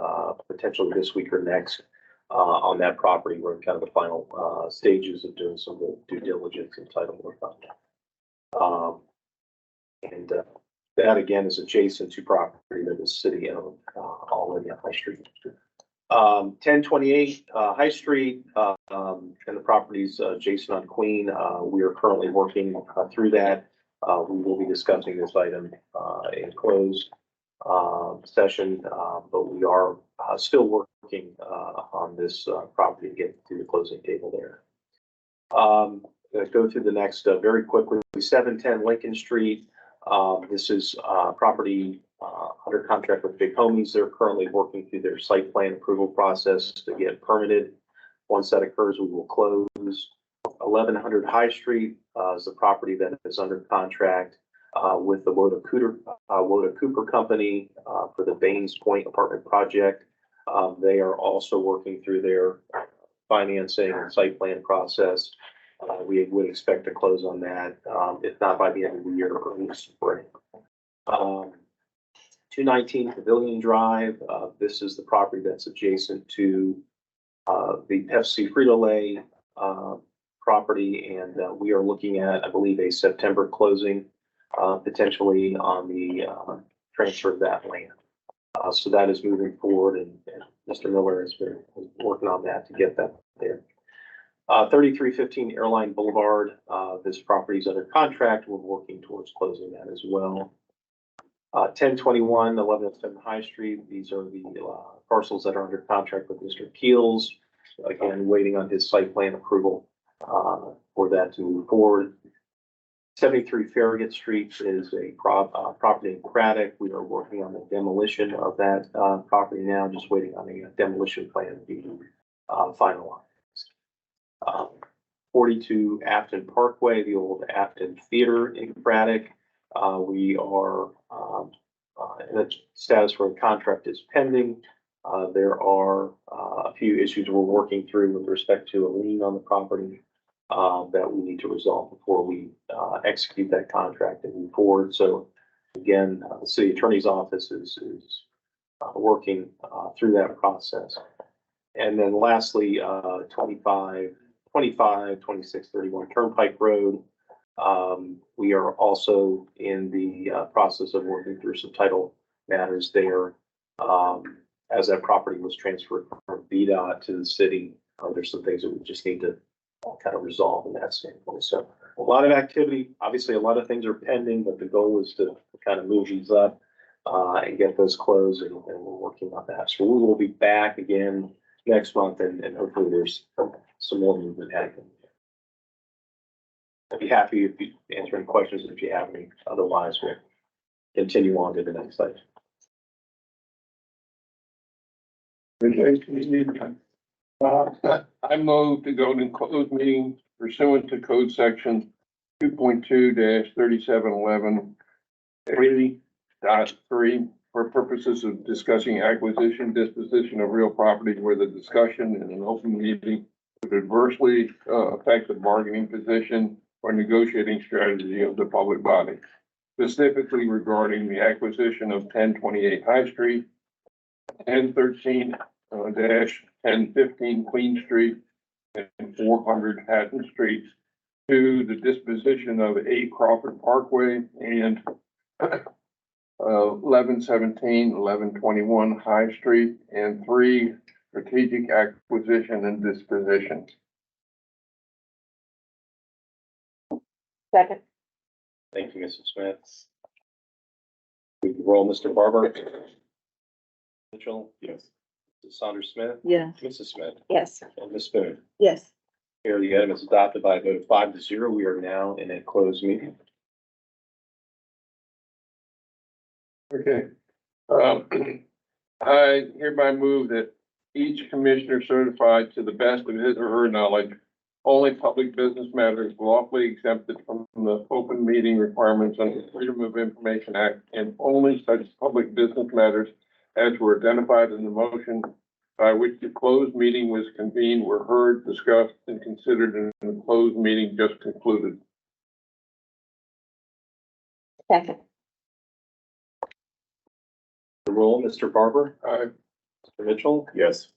potentially this week or next, on that property. We're in kind of the final stages of doing some of the due diligence and title work on that. And that again is adjacent to property that is city owned, all in the High Street. 1028 High Street, and the properties adjacent on Queen. We are currently working through that. We will be discussing this item in closed session, but we are still working on this property to get to the closing table there. Go through the next very quickly. 710 Lincoln Street. This is property under contract with Big Homies. They're currently working through their site plan approval process to get permitted. Once that occurs, we will close. 1100 High Street is the property that is under contract with the Woda Cooper Company for the Baines Point apartment project. They are also working through their financing and site plan process. We would expect to close on that, if not by the end of the year, early spring. 219 Pavilion Drive. This is the property that's adjacent to the Pepsi Frito-Lay property, and we are looking at, I believe, a September closing, potentially on the transfer of that land. So that is moving forward, and Mr. Miller has been working on that to get that there. 3315 Airline Boulevard. This property is under contract. We're working towards closing that as well. 1021 1107 High Street. These are the parcels that are under contract with Mr. Keels. Again, waiting on his site plan approval for that to move forward. 73 Farragut Street is a property in Craddock. We are working on the demolition of that property now, just waiting on a demolition plan to be finalized. 42 Afton Parkway, the old Afton Theater in Braddock. We are in a status where the contract is pending. There are a few issues we're working through with respect to a lien on the property that we need to resolve before we execute that contract and move forward. So again, the city attorney's office is working through that process. And then lastly, 25, 26, 31 Turnpike Road. We are also in the process of working through some title matters there. As that property was transferred from VDOT to the city, there's some things that we just need to kind of resolve in that standpoint. So a lot of activity, obviously a lot of things are pending, but the goal is to kind of move these up and get those closed, and we're working on that. So we will be back again next month, and hopefully there's some more movement happening. I'd be happy if you answer any questions if you have any. Otherwise, we'll continue on to the next slide. I move to go to closed meeting pursuant to code section 2.2-3711 3.3 for purposes of discussing acquisition, disposition of real property where the discussion in an open meeting would adversely affect the bargaining position or negotiating strategy of the public body, specifically regarding the acquisition of 1028 High Street, 1013 1015 Queen Street, and 400 Hatton Street, to the disposition of A Crawford Parkway and 1117, 1121 High Street, and 3 strategic acquisition and disposition. Second. Thank you, Mrs. Smith. We can roll Mr. Barber. Mitchell, Yes. Mrs. Saunders Smith, Yes. Mrs. Smith, Yes. and Ms. Spoon. Yes. Here, the item is adopted by a vote of 5-0. We are now in a closed meeting. Okay. I hereby move that each commissioner certified to the best of his or her knowledge, only public business matters lawfully exempted from the open meeting requirements under the Freedom of Information Act, and only such public business matters as were identified in the motion by which the closed meeting was convened were heard, discussed, and considered in the closed meeting just concluded. Second. The roll, Mr. Barber, Aye. Mr. Mitchell, Yes.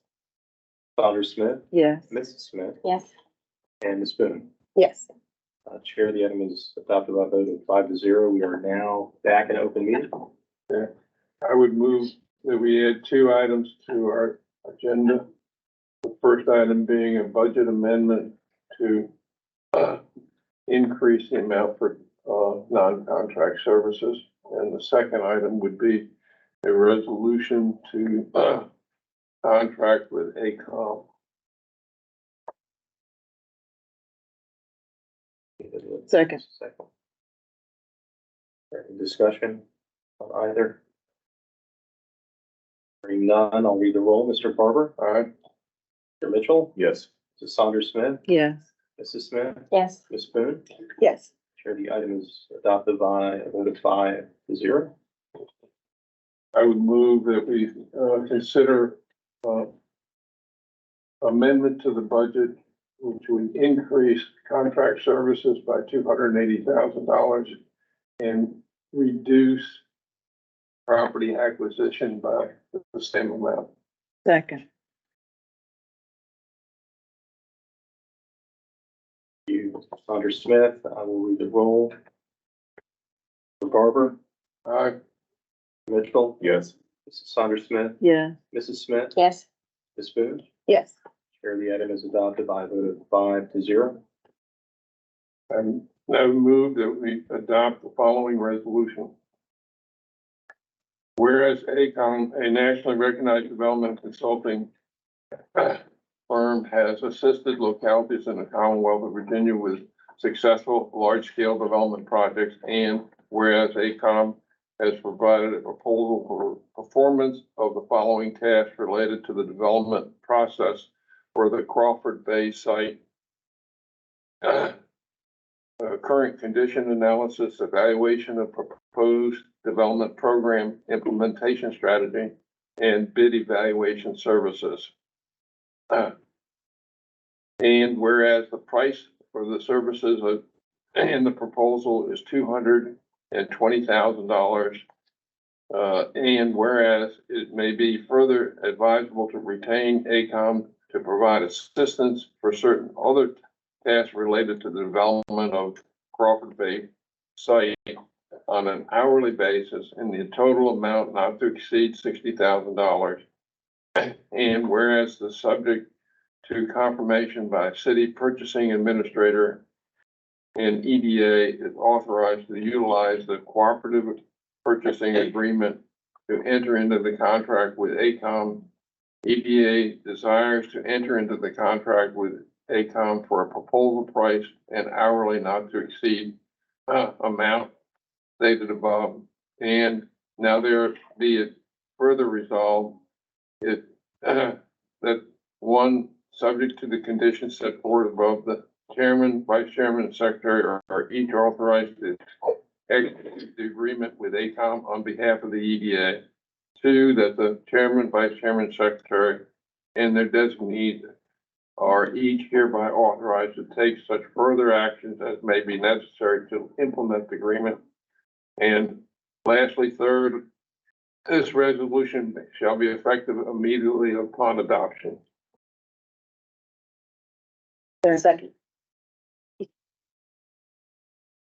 Saunders Smith, Yes. Mrs. Smith, Yes. and Ms. Spoon. Yes. Chair, the item is adopted by a vote of 5-0. We are now back in open meeting. I would move that we add 2 items to our agenda. The first item being a budget amendment to increase the amount for non-contract services. And the second item would be a resolution to contract with ACOM. Second. Any discussion on either? Hearing none, I'll read the roll. Mr. Barber, All right, Mr. Mitchell, Yes. Mrs. Saunders Smith, Yes. Mrs. Smith, Yes. Ms. Spoon. Yes. Chair, the item is adopted by a vote of 5-0. I would move that we consider amendment to the budget, which would increase contract services by $280,000 and reduce property acquisition by the same amount. Second. You, Mr. Saunders Smith, I will read the roll. Mr. Barber, Aye. Mitchell, Yes. Mrs. Saunders Smith, Yes. Mrs. Smith, Yes. Ms. Spoon. Yes. Chair, the item is adopted by a vote of 5-0. I now move that we adopt the following resolution. Whereas ACOM, a nationally recognized development consulting firm, has assisted localities in the Commonwealth of Virginia with successful large-scale development projects, and whereas ACOM has provided a proposal for performance of the following tasks related to the development process for the Crawford Bay site. Current condition analysis, evaluation of proposed development program, implementation strategy, and bid evaluation services. And whereas the price for the services and the proposal is $220,000. And whereas it may be further advisable to retain ACOM to provide assistance for certain other tasks related to the development of Crawford Bay site on an hourly basis in the total amount not to exceed $60,000. And whereas the subject to confirmation by city purchasing administrator and EDA is authorized to utilize the cooperative purchasing agreement to enter into the contract with ACOM. EDA desires to enter into the contract with ACOM for a proposal price and hourly not to exceed amount stated above. And now there be it further resolved that one subject to the conditions set forth above, the chairman, vice chairman, and secretary are each authorized to execute the agreement with ACOM on behalf of the EDA. Two, that the chairman, vice chairman, secretary, and their designees are each hereby authorized to take such further actions as may be necessary to implement the agreement. And lastly, third, this resolution shall be effective immediately upon adoption. Second.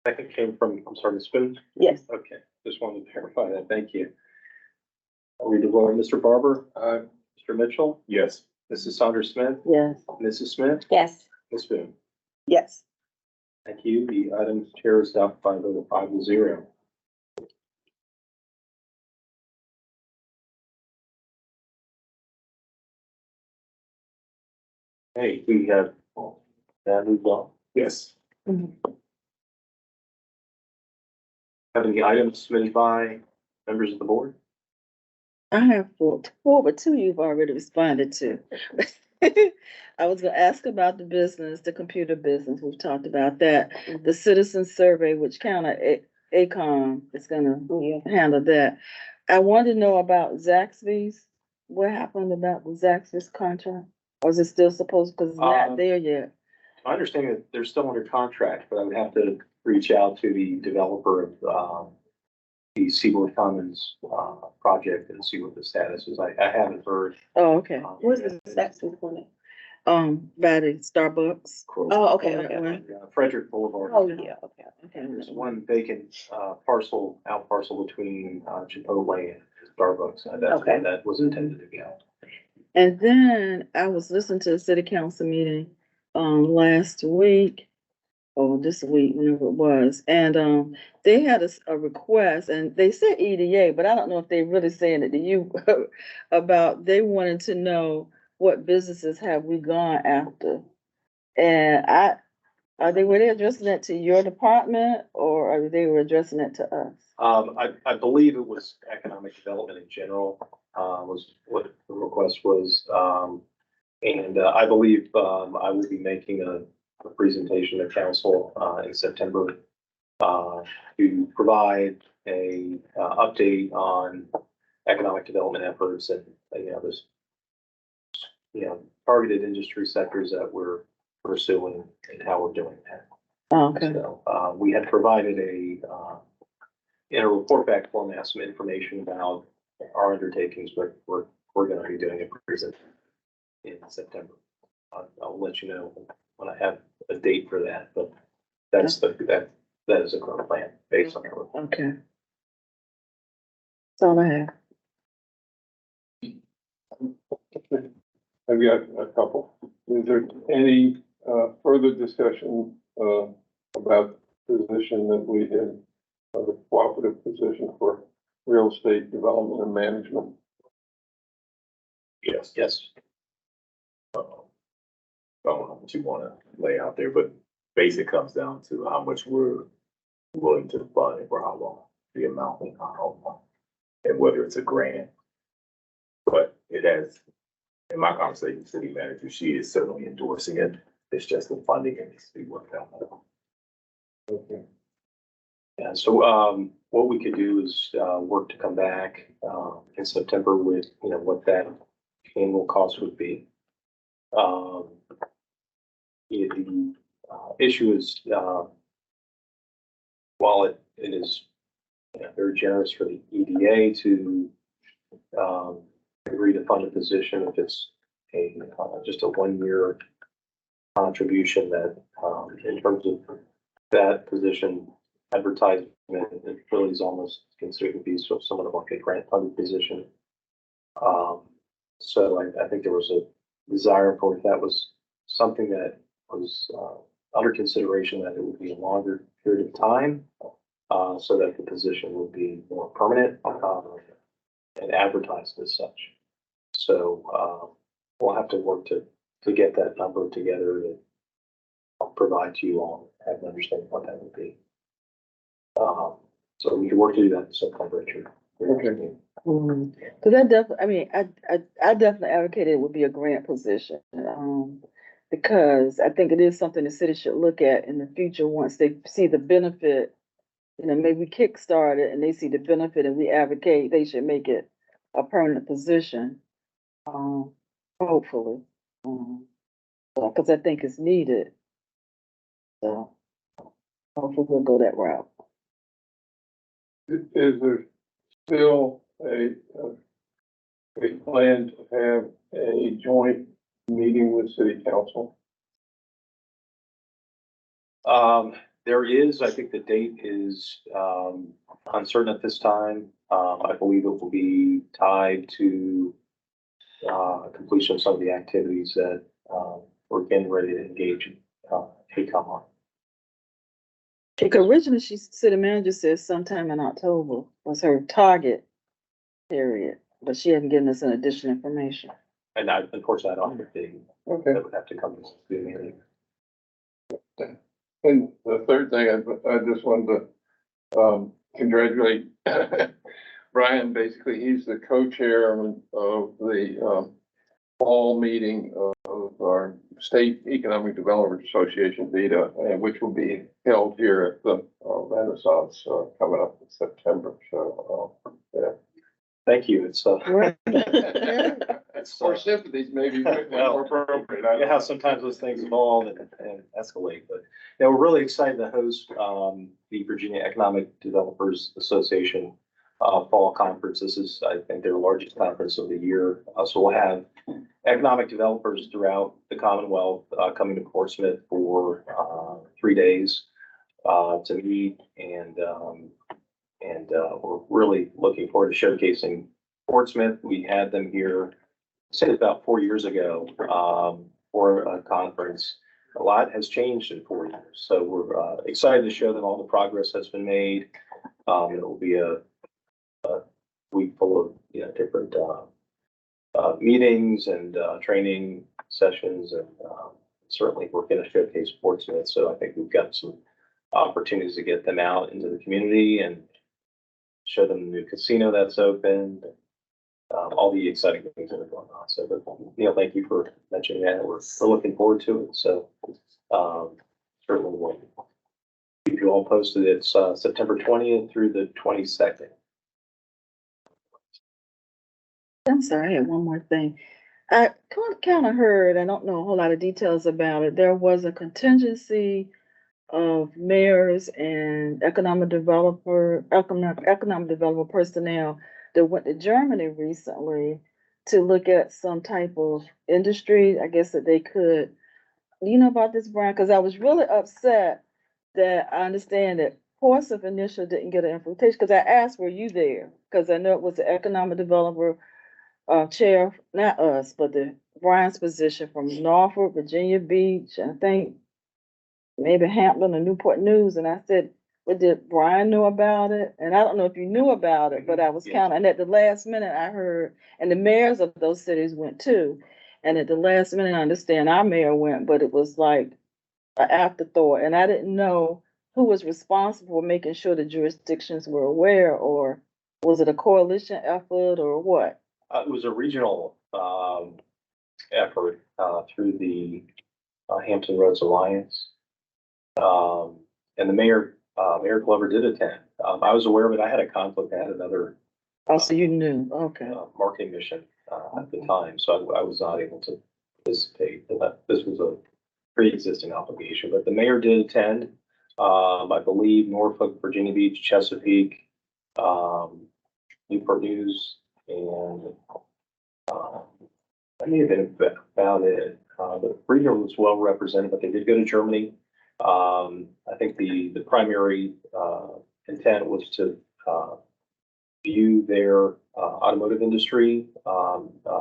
Second came from, I'm sorry, Ms. Spoon? Yes. Okay, just wanted to verify that. Thank you. Are we to vote, Mr. Barber? Mr. Mitchell? Yes. Mrs. Saunders Smith? Yes. Mrs. Smith? Yes. Ms. Spoon? Yes. Thank you. The item chair is adopted by a vote of 5-0. Hey, we have that moved on. Yes. Have any items submitted by members of the board? I have four, but two you've already responded to. I was gonna ask about the business, the computer business. We've talked about that. The citizen survey, which ACOM is gonna handle that. I wanted to know about Zaxby's. What happened about the Zaxby's contract? Or is it still supposed, because it's not there yet? I understand that they're still under contract, but I would have to reach out to the developer of the Seaboard Commons project and see what the status is. I haven't heard. Oh, okay. Where's the Zaxby's one? By the Starbucks. Oh, okay, That okay. one. Frederick Boulevard. Oh, yeah, okay. Okay. There's one vacant parcel between Chipotle and Starbucks. That's Okay. where that was intended to go. And then I was listening to the city council meeting, last week, or this week, whenever it was, and, they had a request, and they said EDA, but I don't know if they really saying it to you, about they wanted to know what businesses have we gone after? And were they addressing that to your department, or are they were addressing it to us? I believe it was economic development in general, was what the request was. And I believe, I will be making a presentation to council, in September, to provide a, update on economic development efforts and, there's, targeted industry sectors that we're pursuing and how we're doing that. Oh, okay. So, we had provided in a report back format, some information about our undertakings, but we're going to be doing a presentation in September. I'll let you know when I have a date for that, but that is a current plan based on our. Okay. That's all I have. I've got a couple. Is there any further discussion about the position that we had, the cooperative position for real estate development and management? Yes. Yes. I don't know what you want to lay out there, but basic comes down to how much we're willing to fund and for how long, the amount and how long, and whether it's a grant. But it has, in my conversation with city manager, she is certainly endorsing it. It's just the funding and needs to be worked out. Okay. Yeah, so what we could do is work to come back in September with, what that annual cost would be. The issue is, while it is very generous for the EDA to agree to fund a position if it's just a 1-year contribution, that in terms of that position advertisement, it really is almost considered to be somewhat of like a grant funded position. So I think there was a desire for, if that was something that was under consideration, that it would be a longer period of time, so that the position would be more permanent and advertised as such. So we'll have to work to get that number together and I'll provide to you all, have an understanding what that would be. So we can work to do that in September, Richard. Okay. Cause I definitely, I mean, I definitely advocated it would be a grant position. Because I think it is something the city should look at in the future once they see the benefit. You know, maybe kickstart it and they see the benefit and we advocate, they should make it a permanent position. Hopefully. Cause I think it's needed. So hopefully we'll go that route. Is there still a plan to have a joint meeting with city council? There is, I think the date is, uncertain at this time. I believe it will be tied to, completion of some of the activities that, we're getting ready to engage, ACOM on. Because originally she, city manager said sometime in October was her target period, but she hadn't given us an additional information. And I, unfortunately, I don't have a date. Okay. That would have to come to the meeting. And the third thing, I just wanted to, congratulate Brian. Basically, he's the co-chairman of the, fall meeting of our State Economic Development Association, EDA, which will be held here at the Renaissance, coming up in September. So, yeah. Thank you. It's, Right. it's, Or sympathies maybe more appropriate. I you don't know how know. sometimes those things evolve and escalate, but yeah, we're really excited to host the Virginia Economic Developers Association fall conference. This is, I think, their largest conference of the year. So we'll have economic developers throughout the Commonwealth coming to Portsmouth for 3 days to meet, and we're really looking forward to showcasing Portsmouth. We had them here, say about 4 years ago, for a conference. A lot has changed in 4 years, so we're excited to show them all the progress that's been made. It will be a week full of, you know, different meetings and training sessions, and certainly we're going to showcase Portsmouth. So I think we've got some opportunities to get them out into the community and show them the new casino that's opened, all the exciting things that are going on. So, thank you for mentioning that. We're looking forward to it. So, certainly we'll keep you all posted. It's September 20th through the 22nd. I'm sorry, I had one more thing. I kind of heard, I don't know a whole lot of details about it. There was a contingency of mayors and economic developer personnel that went to Germany recently to look at some type of industry, I guess that they could. You know about this, Brian? Because I was really upset that I understand that Portsmouth initially didn't get an invitation, because I asked, were you there? Because I know it was the economic developer chair, not us, but the Brian's position from Norfolk, Virginia Beach, I think maybe Hampton or Newport News. And I said, well, did Brian know about it? And I don't know if you knew about it, but I was Yes. counting. And at the last minute I heard, and the mayors of those cities went too. And at the last minute, I understand our mayor went, but it was like an afterthought. And I didn't know who was responsible for making sure the jurisdictions were aware, or was it a coalition effort or what? It was a regional effort through the Hampton Roads Alliance. And the mayor, Mayor Glover, did attend. I was aware of it. I had a conflict. I had another Oh, so you knew, okay. marketing mission at the time, so I was not able to participate. But this was a pre-existing obligation, but the mayor did attend. I believe Norfolk, Virginia Beach, Chesapeake, Newport News, and that may have been about it. The region was well represented, but they did go to Germany. I think the primary intent was to view their automotive industry,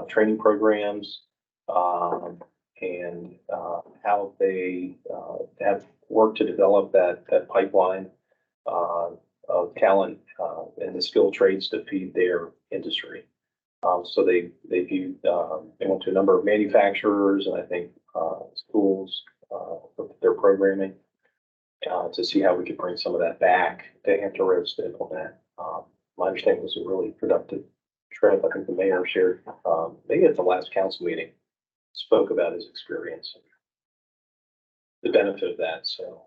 training programs, and how they have worked to develop that pipeline of talent and the skilled trades to feed their industry. So they viewed, they went to a number of manufacturers and I think schools, looked at their programming to see how we could bring some of that back to Hampton Roads to implement. my understanding was a really productive trip. I think the mayor shared, maybe at the last council meeting, spoke about his experience and the benefit of that. So,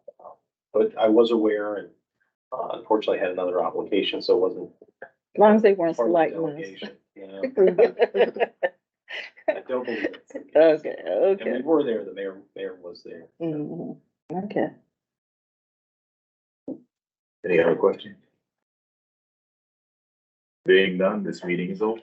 but I was aware and unfortunately had another obligation, so it wasn't. As long as they weren't part of the selecting us. delegation, you know. I don't believe it's the case. Okay, And we okay. were there, the mayor was there. Mhm. Okay. Any other questions? Being done, this meeting is over.